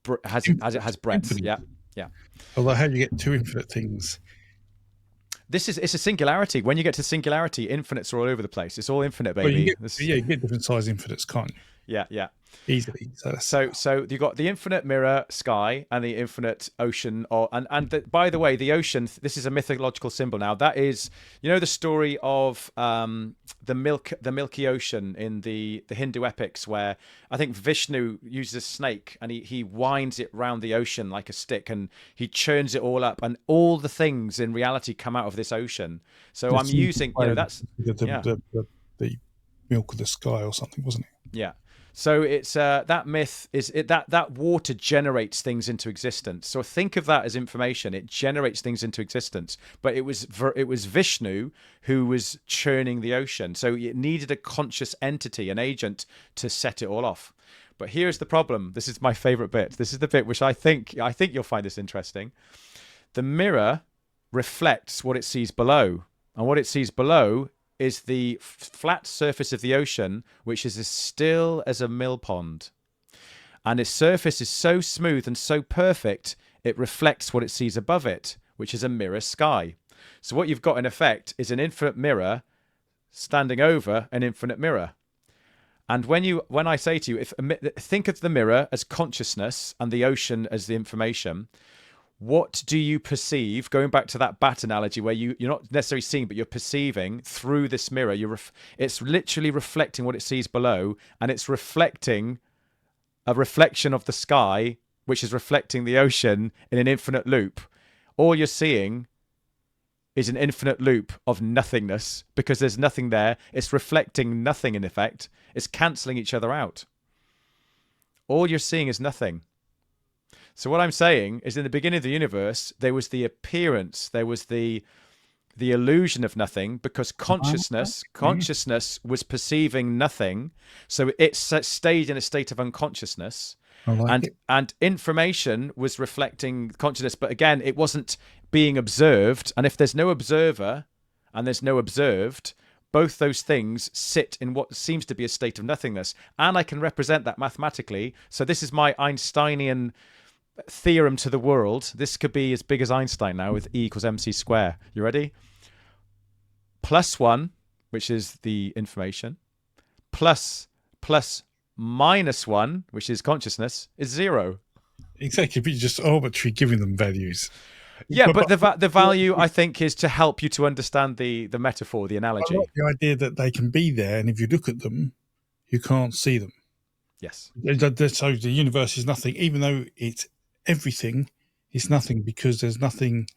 it has breadth. Infinite. Yeah. Yeah. Although, how do you get two infinite things? It's a singularity. When you get to singularity, infinites are all over the place. It's all infinite, baby. Well, you get different size infinites, can't you? Yeah. Easily. So you've got the infinite mirror sky and the infinite ocean, by the way, the ocean. This is a mythological symbol now. That is, the story of the Milky Ocean in the Hindu epics, where I think Vishnu uses a snake and he winds it round the ocean like a stick, and he churns it all up, and all the things in reality come out of this ocean. So I'm using, that's the milk of the sky or something, wasn't it? Yeah. So it's that myth is that water generates things into existence. So think of that as information. It generates things into existence. But it was Vishnu who was churning the ocean. So it needed a conscious entity, an agent, to set it all off. But here's the problem. This is my favorite bit. This is the bit which I think you'll find this interesting. The mirror reflects what it sees below, and what it sees below is the flat surface of the ocean, which is as still as a mill pond. And its surface is so smooth and so perfect, it reflects what it sees above it, which is a mirror sky. So what you've got in effect is an infinite mirror standing over an infinite mirror. And when I say to you, think of the mirror as consciousness and the ocean as the information, what do you perceive? Going back to that bat analogy where you're not necessarily seeing, but you're perceiving through this mirror. It's literally reflecting what it sees below, and it's reflecting a reflection of the sky, which is reflecting the ocean in an infinite loop. All you're seeing is an infinite loop of nothingness because there's nothing there. It's reflecting nothing in effect. It's cancelling each other out. All you're seeing is nothing. So what I'm saying is in the beginning of the universe, there was the appearance, there was the illusion of nothing because consciousness was perceiving nothing. So it stayed in a state of unconsciousness. And information was reflecting consciousness. But again, it wasn't being observed. And if there's no observer and there's no observed, both those things sit in what seems to be a state of nothingness. And I can represent that mathematically. So this is my Einsteinian theorem to the world. This could be as big as Einstein now with E equals mc square. You ready? +1, which is the information, plus -1, which is consciousness, is 0. Exactly, but you're just arbitrarily giving them values. Yeah, but the value, I think, is to help you to understand the metaphor, the analogy. I like the idea that they can be there, and if you look at them, you can't see them. Yes. So the universe is nothing, even though it's everything, it's nothing because there's nothing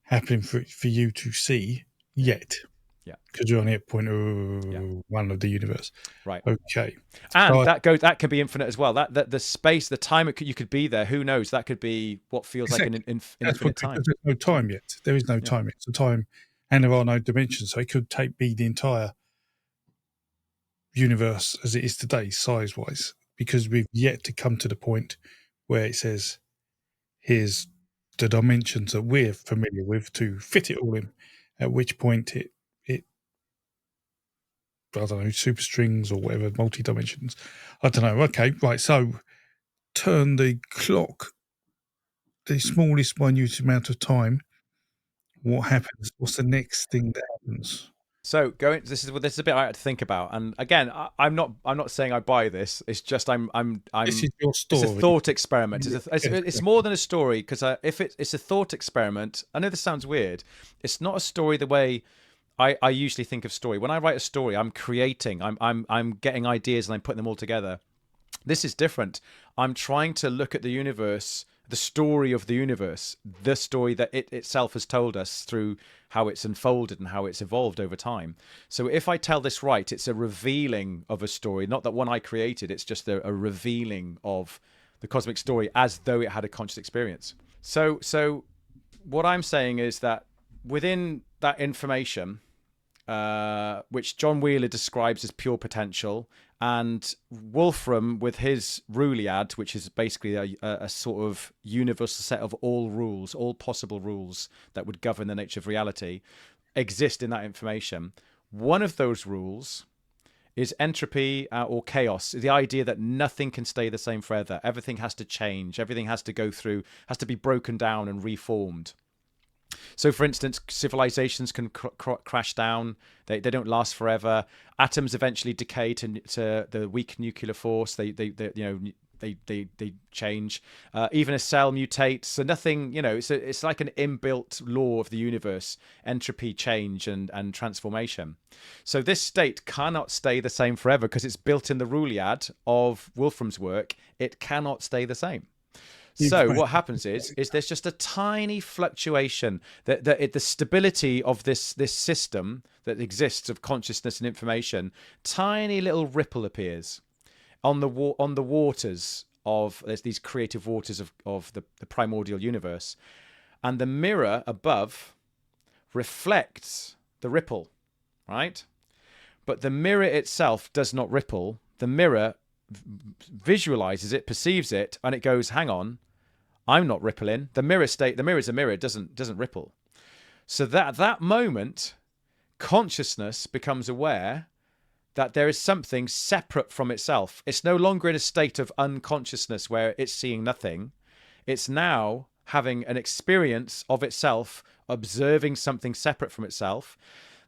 happening for you to see yet. Yeah. Because you're only at point Yeah. 1 of the universe. Right. Okay. And So that could be infinite as well. That the space, the time you could be there, who knows? That could be what feels like an exactly. That's infinite what, time. because there's no time yet. There is no Yeah. time yet. It's a time, and there are no dimensions. So it could be the entire universe as it is today, size-wise, because we've yet to come to the point where it says, here's the dimensions that we're familiar with to fit it all in, at which point it I don't know, super strings or whatever, multi-dimensions. I don't know. Okay, right. So turn the clock the smallest minute amount of time. What happens? What's the next thing that happens? So this is a bit I had to think about. And again, I'm not saying I buy this. It's just This is your it's a story. thought experiment. Yeah, It's more than a story, because if it's a thought experiment. I know this sounds weird. It's not a story the way I usually think of story. When I write a story, I'm creating. I'm getting ideas and I'm putting them all together. This is different. I'm trying to look at the universe, the story of the universe, the story that it itself has told us through how it's unfolded and how it's evolved over time. So if I tell this right, it's a revealing of a story, not that one I created. It's just a revealing of the cosmic story as though it had a conscious experience. So what I'm saying is that within that information, which John Wheeler describes as pure potential, and Wolfram with his Ruliad, which is basically a sort of universal set of all rules, all possible rules that would govern the nature of reality, exist in that information. One of those rules is entropy or chaos, the idea that nothing can stay the same forever. Everything has to change. Everything has to go through, has to be broken down and reformed. So, for instance, civilizations can crash down. They don't last forever. Atoms eventually decay to the weak nuclear force. They change. Even a cell mutates. So nothing, it's like an inbuilt law of the universe: entropy, change, and transformation. So this state cannot stay the same forever because it's built in the Ruliad of Wolfram's work. It cannot stay the same. So what happens is there's just a tiny fluctuation that the stability of this system that exists of consciousness and information. Tiny little ripple appears on the waters of these creative waters of the primordial universe, and the mirror above reflects the ripple, right? But the mirror itself does not ripple. The mirror visualizes it, perceives it, and it goes, hang on, I'm not rippling. The mirror is a mirror, it doesn't ripple. So that at that moment, consciousness becomes aware that there is something separate from itself. It's no longer in a state of unconsciousness where it's seeing nothing. It's now having an experience of itself, observing something separate from itself.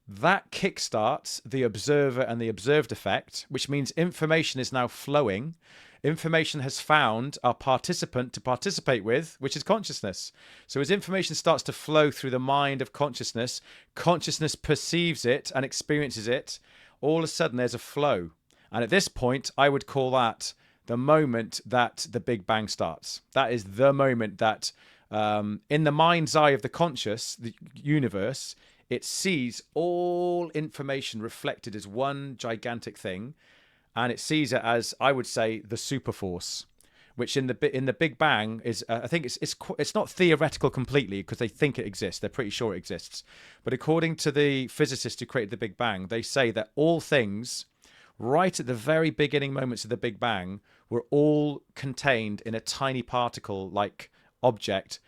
That kickstarts the observer and the observed effect, which means information is now flowing. Information has found a participant to participate with, which is consciousness. So as information starts to flow through the mind of consciousness, consciousness perceives it and experiences it. All of a sudden, there's a flow. And at this point, I would call that the moment that the Big Bang starts. That is the moment that, in the mind's eye of the conscious, the universe, it sees all information reflected as one gigantic thing. And it sees it as, I would say, the superforce, which in the Big Bang is, I think it's not theoretical completely because they think it exists. They're pretty sure it exists. But according to the physicists who created the Big Bang, they say that all things, right at the very beginning moments of the Big Bang, were all contained in a tiny particle-like object,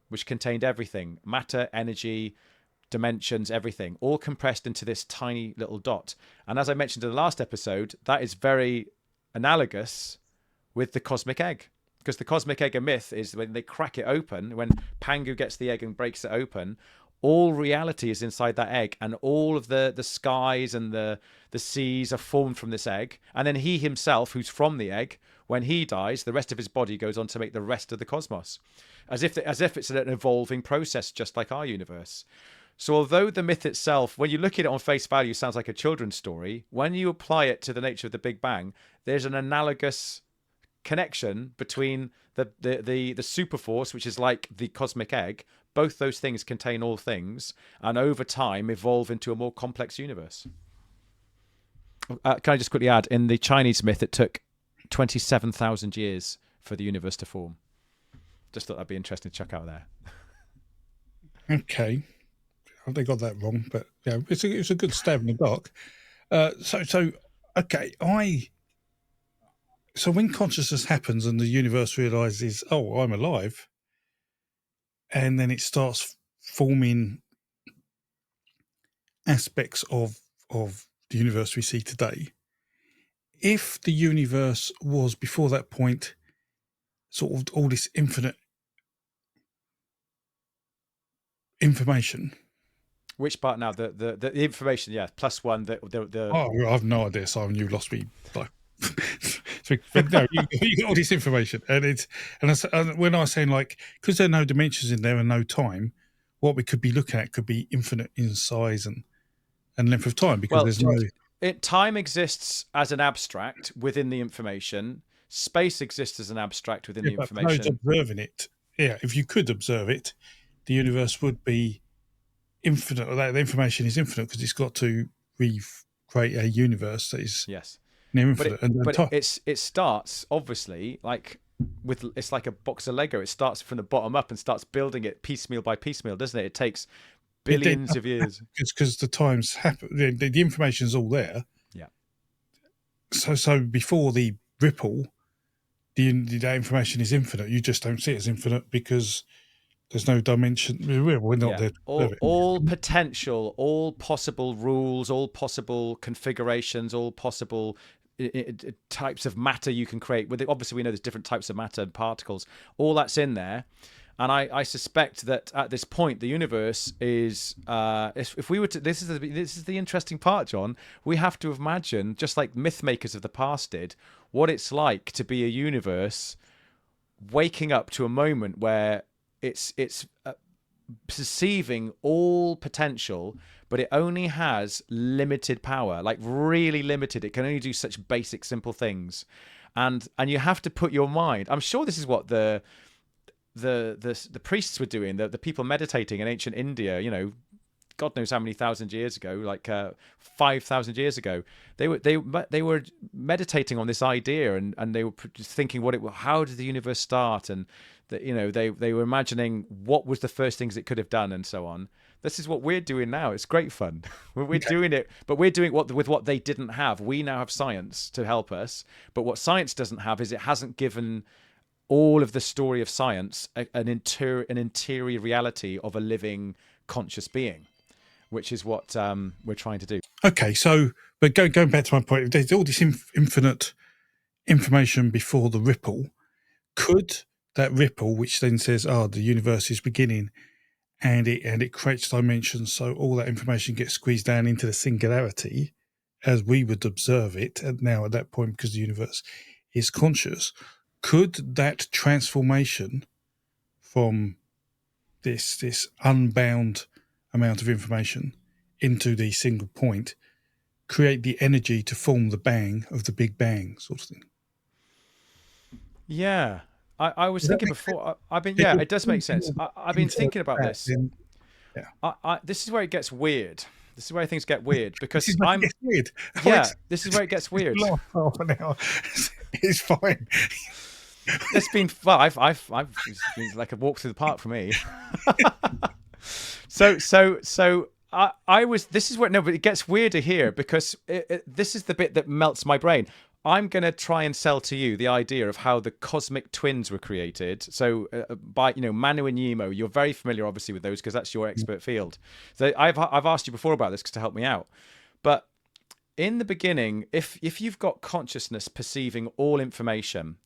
which contained everything: matter, energy, dimensions, everything, all compressed into this tiny little dot. And as I mentioned in the last episode, that is very analogous with the cosmic egg, because the cosmic egg myth is when they crack it open, when Pangu gets the egg and breaks it open, all reality is inside that egg, and all of the skies and the seas are formed from this egg. And then he himself, who's from the egg, when he dies, the rest of his body goes on to make the rest of the cosmos, as if it's an evolving process, just like our universe. So although the myth itself, when you look at it on face value, sounds like a children's story, when you apply it to the nature of the Big Bang, there's an analogous connection between the super force, which is like the cosmic egg. Both those things contain all things, and over time evolve into a more complex universe. Can I just quickly add, in the Chinese myth, it took 27,000 years for the universe to form. Just thought that'd be interesting to check out there. Okay, they got that wrong, but yeah, it's a good stab in the dark. So when consciousness happens and the universe realizes, oh, I'm alive, and then it starts forming aspects of the universe we see today. If the universe was before that point sort of all this infinite information. Which part now? The information, yeah, plus one. Oh, I've no idea, Simon. You lost me. Like, no, you got all this information, and when I was saying, like, because there are no dimensions in there and no time, what we could be looking at could be infinite in size and length of time, because there's no. Time exists as an abstract within the information. Space exists as an abstract within the information. But observing it, if you could observe it, the universe would be infinite. The information is infinite because it's got to recreate a universe that is near infinite. But it starts obviously like it's like a box of Lego. It starts from the bottom up and starts building it piecemeal by piecemeal, doesn't it? It takes billions of years. It's because the times happen. The information is all there. Yeah. So before the ripple, the information is infinite. You just don't see it as infinite because there's no dimension. We're not there. All potential, all possible rules, all possible configurations, all possible types of matter you can create. Obviously, we know there's different types of matter and particles. All that's in there. And I suspect that at this point, the universe is, if we were to, this is the interesting part, John. We have to imagine, just like myth makers of the past did, what it's like to be a universe waking up to a moment where it's perceiving all potential, but it only has limited power, like really limited. It can only do such basic, simple things, and you have to put your mind. I'm sure this is what the priests were doing, the people meditating in ancient India, God knows how many thousand years ago, like 5,000 years ago, they were meditating on this idea, and they were thinking how did the universe start, and they were imagining what was the first things it could have done, and so on. This is what we're doing now. It's great fun. We're doing it, but we're doing with what they didn't have. We now have science to help us, but what science doesn't have is it hasn't given all of the story of science an interior reality of a living conscious being, which is what we're trying to do. Okay, so but going back to my point, there's all this infinite information before the ripple. Could that ripple, which then says, the universe is beginning, and it creates dimensions, so all that information gets squeezed down into the singularity as we would observe it, and now at that point, because the universe is conscious, could that transformation from this unbound amount of information into the single point create the energy to form the bang of the Big Bang sort of thing? Yeah, I was thinking before. It does make sense. I've been thinking about this. This is where it gets weird. This is where things get weird because this is where it gets weird. Last half an hour. It's fine. It's been I've been like a walk through the park for me. So I was. This is where but it gets weirder here because this is the bit that melts my brain. I'm going to try and sell to you the idea of how the cosmic twins were created. So by Manu and Nemo, you're very familiar obviously with those because that's your expert field. So I've asked you before about this to help me out. But in the beginning, if you've got consciousness perceiving all information,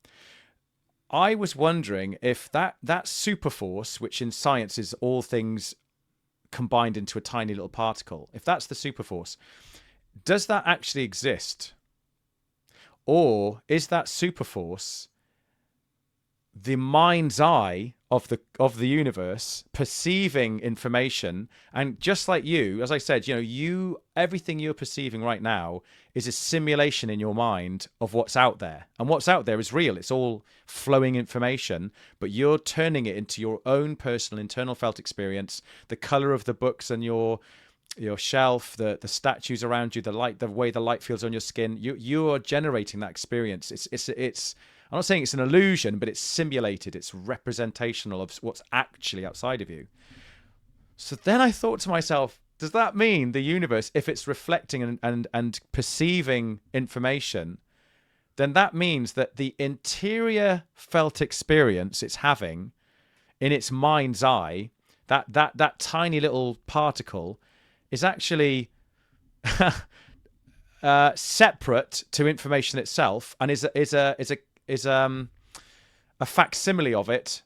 I was wondering if that super force, which in science is all things combined into a tiny little particle, if that's the super force, does that actually exist? Or is that super force the mind's eye of the universe, perceiving information. And just like you, as I said, everything you're perceiving right now is a simulation in your mind of what's out there, and what's out there is real. It's all flowing information, but you're turning it into your own personal internal felt experience. The color of the books and your shelf, the statues around you, the light, the way the light feels on your skin, you are generating that experience. It's I'm not saying it's an illusion, but it's simulated. It's representational of what's actually outside of you. So then I thought to myself, does that mean the universe, if it's reflecting and perceiving information, then that means that the interior felt experience it's having in its mind's eye, that tiny little particle, is actually separate to information itself, and is a facsimile of it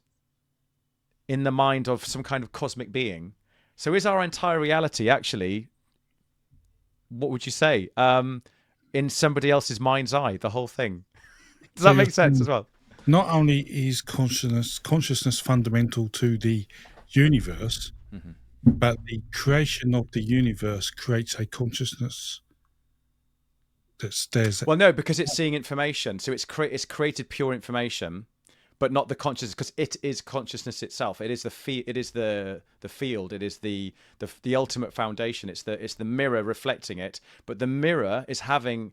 in the mind of some kind of cosmic being. So is our entire reality actually, what would you say, in somebody else's mind's eye, the whole thing? Does that make sense as well? Not only is consciousness fundamental to the universe, but the creation of the universe creates a consciousness that stares at... Well, no, because it's seeing information. So it's created pure information, but not the consciousness, because it is consciousness itself. It is the field. It is the ultimate foundation. It's the mirror reflecting it. But the mirror is having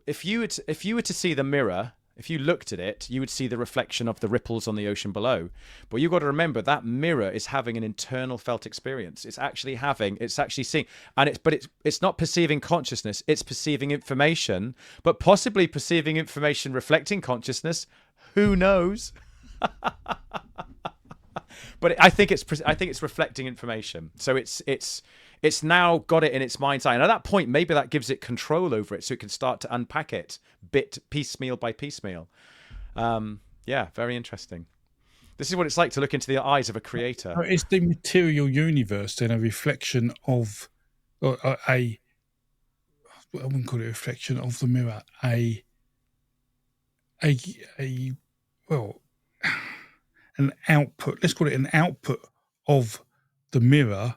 if you were to see the mirror, if you looked at it, you would see the reflection of the ripples on the ocean below. But you've got to remember that mirror is having an internal felt experience. It's actually seeing, and it's not perceiving consciousness. It's perceiving information, but possibly perceiving information reflecting consciousness. Who knows? But I think it's reflecting information. So it's now got it in its mind's eye. And at that point, maybe that gives it control over it, so it can start to unpack it piecemeal by piecemeal. Yeah, very interesting. This is what it's like to look into the eyes of a creator. Is the material universe then a reflection of, or I wouldn't call it a reflection of the mirror, an output, let's call it an output of the mirror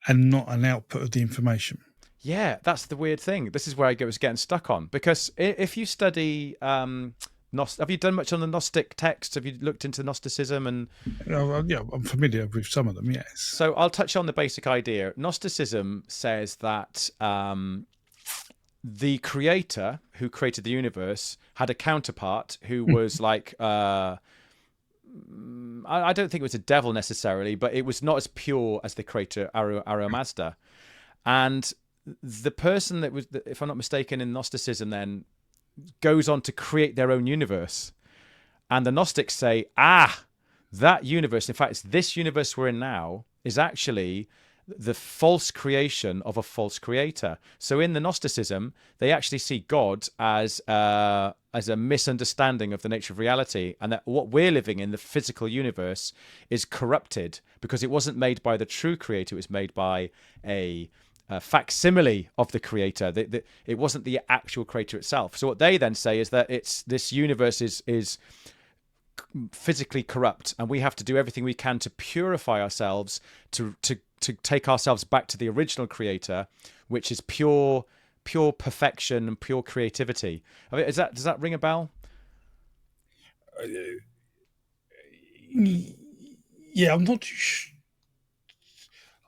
and not an output of the information? Yeah, that's the weird thing. This is where I was getting stuck on, because if you study, have you done much on the Gnostic texts? Have you looked into Gnosticism? And yeah, I'm familiar with some of them, yes. So I'll touch on the basic idea. Gnosticism says that the creator who created the universe had a counterpart who was like... I don't think it was a devil necessarily, but it was not as pure as the creator Ahura Mazda. And the person that was, if I'm not mistaken, in Gnosticism then goes on to create their own universe. And the Gnostics say, that universe, in fact, it's this universe we're in now, is actually the false creation of a false creator. So in the Gnosticism, they actually see God as a misunderstanding of the nature of reality, and that what we're living in, the physical universe, is corrupted because it wasn't made by the true creator. It was made by a facsimile of the creator. It wasn't the actual creator itself. So what they then say is that this universe is physically corrupt, and we have to do everything we can to purify ourselves, to take ourselves back to the original creator, which is pure perfection and pure creativity. I mean, does that ring a bell? Yeah, I'm not too sure.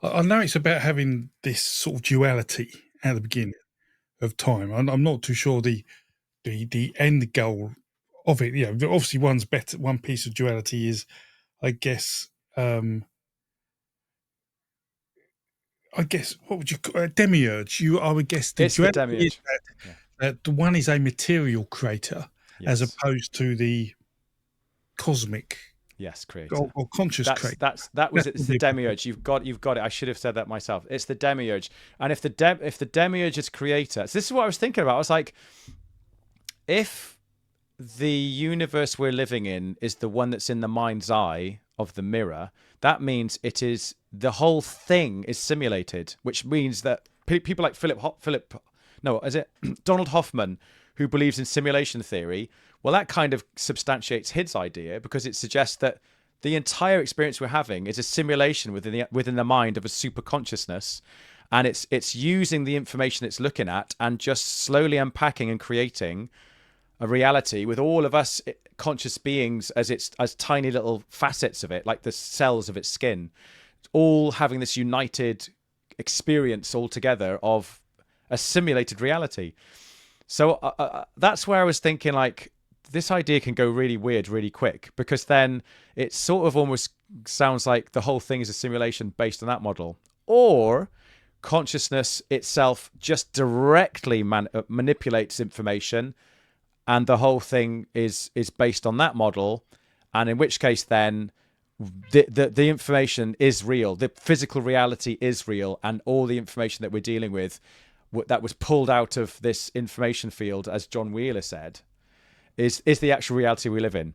I know it's about having this sort of duality at the beginning of time. I'm not too sure the end goal of it. You know, obviously one's better. One piece of duality is, I guess, what would you call a demiurge? I would guess the duality is that the one is a material creator, yes, as opposed to the cosmic, yes, creator or conscious creator. It's the demiurge. You've got it. I should have said that myself. It's the demiurge. And if the demiurge is creator, so this is what I was thinking about. I was like, if the universe we're living in is the one that's in the mind's eye of the mirror, that means the whole thing is simulated, which means that people like Donald Hoffman, who believes in simulation theory, well, that kind of substantiates his idea, because it suggests that the entire experience we're having is a simulation within the mind of a super consciousness, and it's using the information it's looking at and just slowly unpacking and creating a reality with all of us conscious beings as tiny little facets of it, like the cells of its skin, all having this united experience all together of a simulated reality. So that's where I was thinking, like, this idea can go really weird really quick, because then it sort of almost sounds like the whole thing is a simulation based on that model, or consciousness itself just directly manipulates information, and the whole thing is based on that model, and in which case then the information is real, the physical reality is real, and all the information that we're dealing with that was pulled out of this information field, as John Wheeler said, is the actual reality we live in.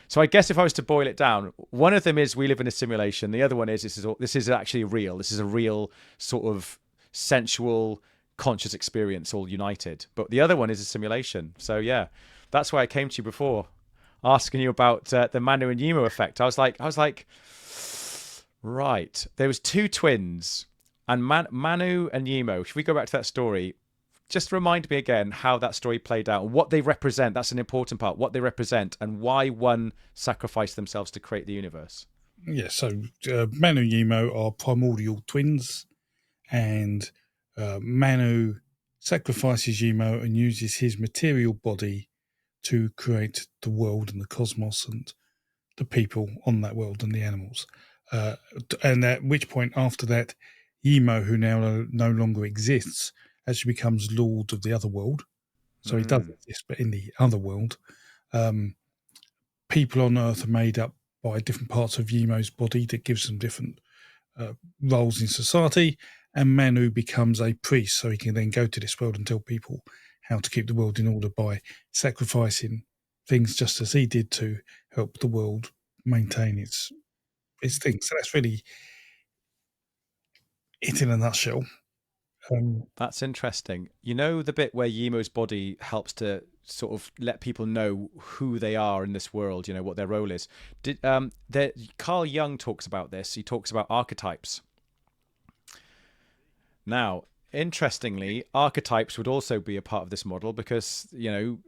So I guess if I was to boil it down, one of them is we live in a simulation. The other one is this is actually real. This is a real sort of sensual, conscious experience all united. But the other one is a simulation. So yeah, that's why I came to you before, asking you about the Manu and Yimo effect. I was like, right. There was two twins, and Manu and Yimo. Should we go back to that story? Just remind me again how that story played out and what they represent. That's an important part. What they represent and why one sacrificed themselves to create the universe. Yeah. So Manu and Yimo are primordial twins, and Manu sacrifices Yimo and uses his material body to create the world and the cosmos and the people on that world and the animals. And at which point after that, Yimo, who now no longer exists, actually becomes lord of the other world. So he does exist, but in the other world. People on Earth are made up by different parts of Yimo's body that gives them different roles in society. And Manu becomes a priest, so he can then go to this world and tell people how to keep the world in order by sacrificing things just as he did to help the world maintain its things. So that's really it in a nutshell. That's interesting. You know, the bit where Yimo's body helps to sort of let people know who they are in this world, you know, what their role is. Carl Jung talks about this. He talks about archetypes. Now, interestingly, archetypes would also be a part of this model because, you know,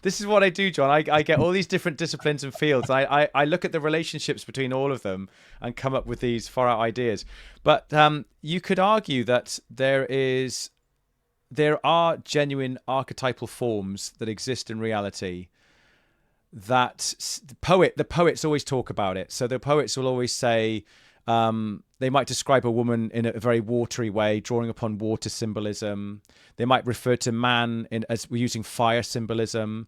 this is what I do, John. I get all these different disciplines and fields. I look at the relationships between all of them and come up with these far out ideas. But you could argue that there are genuine archetypal forms that exist in reality that the poets always talk about it. So the poets will always say, they might describe a woman in a very watery way, drawing upon water symbolism. They might refer to man as we're using fire symbolism.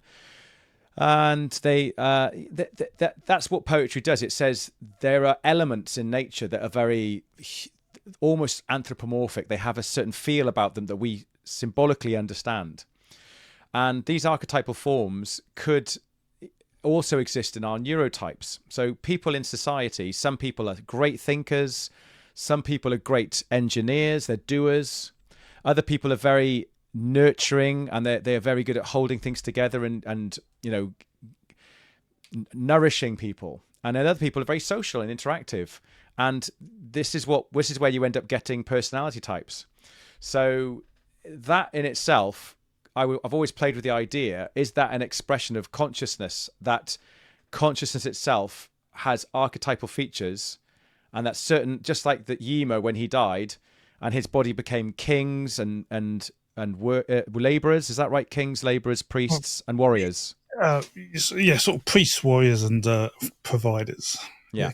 And that's what poetry does. It says there are elements in nature that are very almost anthropomorphic. They have a certain feel about them that we symbolically understand. And these archetypal forms could also exist in our neurotypes. So people in society, some people are great thinkers, some people are great engineers, they're doers. Other people are very nurturing and they're very good at holding things together and you know, nourishing people. And then other people are very social and interactive. And this is where you end up getting personality types. So that in itself, I've always played with the idea, is that an expression of consciousness, that consciousness itself has archetypal features, and that certain, just like that Yimo, when he died and his body became kings and laborers, is that right? Kings, laborers, priests, and warriors. Yeah, sort of priests, warriors, and providers. Yeah.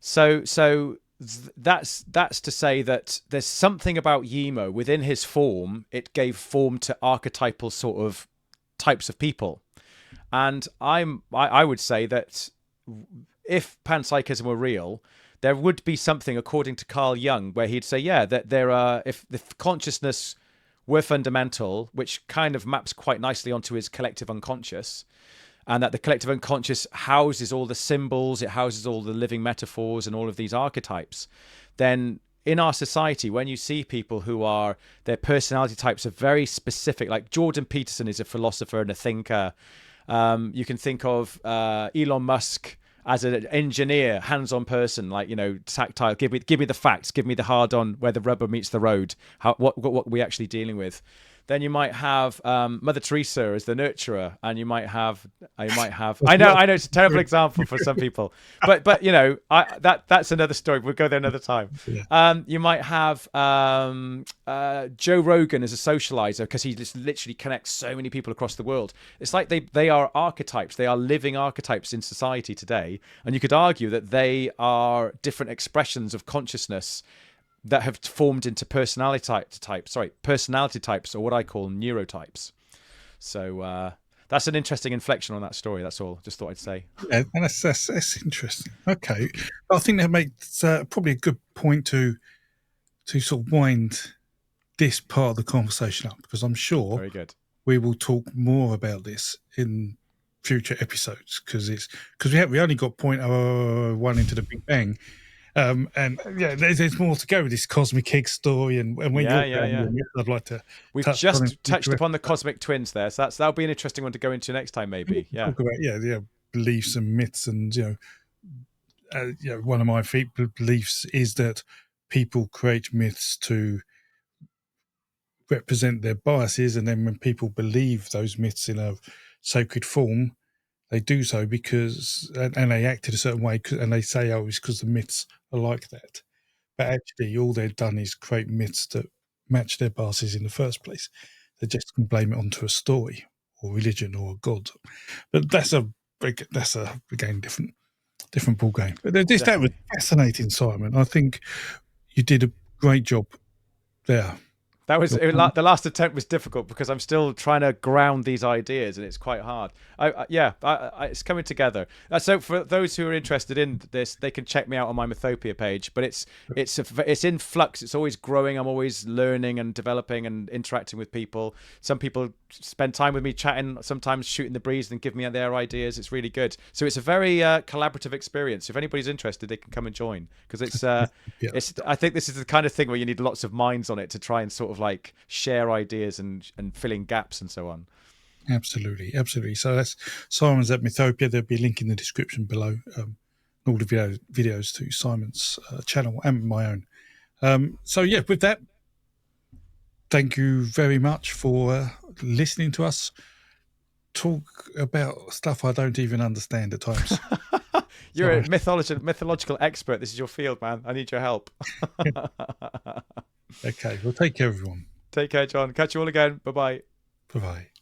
So that's to say that there's something about Yimo within his form. It gave form to archetypal sort of types of people, and I would say that if panpsychism were real, there would be something, according to Carl Jung, where he'd say, yeah, that there are, if the consciousness were fundamental, which kind of maps quite nicely onto his collective unconscious, and that the collective unconscious houses all the symbols, it houses all the living metaphors and all of these archetypes, then in our society, when you see people who are, their personality types are very specific, like Jordan Peterson is a philosopher and a thinker, You can think of Elon Musk as an engineer, hands-on person, like, tactile. Give me the facts. Give me the hard-on where the rubber meets the road. What are we actually dealing with? Then you might have Mother Teresa as the nurturer, and you might have. I know it's a terrible example for some people, but that's another story. We'll go there another time. Yeah. You might have Joe Rogan as a socializer, because he just literally connects so many people across the world. It's like they are archetypes. They are living archetypes in society today, and you could argue that they are different expressions of consciousness that have formed into personality types, or what I call neurotypes. So that's an interesting inflection on that story. That's all. Just thought I'd say. Yeah, and that's interesting. Okay, I think that makes probably a good point to sort of wind this part of the conversation up, because I'm sure Very good. we will talk more about this in future episodes, because we only got 0.001 into the Big Bang. And yeah, there's more to go with this Cosmic Higgs story, and when I'd like to. We've just touched upon the cosmic twins there, so that'll be an interesting one to go into next time, maybe. Yeah. Talk about beliefs and myths, and one of my beliefs is that people create myths to represent their biases, and then when people believe those myths in a sacred form, they do so because, and they act in a certain way, and they say, oh, it's because the myths are like that. But actually, all they've done is create myths that match their biases in the first place. They just can blame it onto a story or religion or a god. But that's again different ball game. But that was fascinating, Simon. I think you did a great job there. That was the last attempt was difficult because I'm still trying to ground these ideas, and it's quite hard. It's coming together. So for those who are interested in this, they can check me out on my Mythopia page. But it's in flux. It's always growing. I'm always learning and developing and interacting with people. Some people spend time with me chatting, sometimes shooting the breeze and give me their ideas. It's really good. So it's a very collaborative experience. If anybody's interested, they can come and join, because it's I think this is the kind of thing where you need lots of minds on it to try and sort of like share ideas and fill in gaps and so on. Absolutely. So that's Simon's at Mythopia. There'll be a link in the description below. All the videos to Simon's channel and my own. So yeah, with that, thank you very much for listening to us talk about stuff I don't even understand at times. You're a mythological expert. This is your field, man. I need your help. Okay, well, take care, everyone. Take care, John. Catch you all again. Bye-bye. Bye-bye.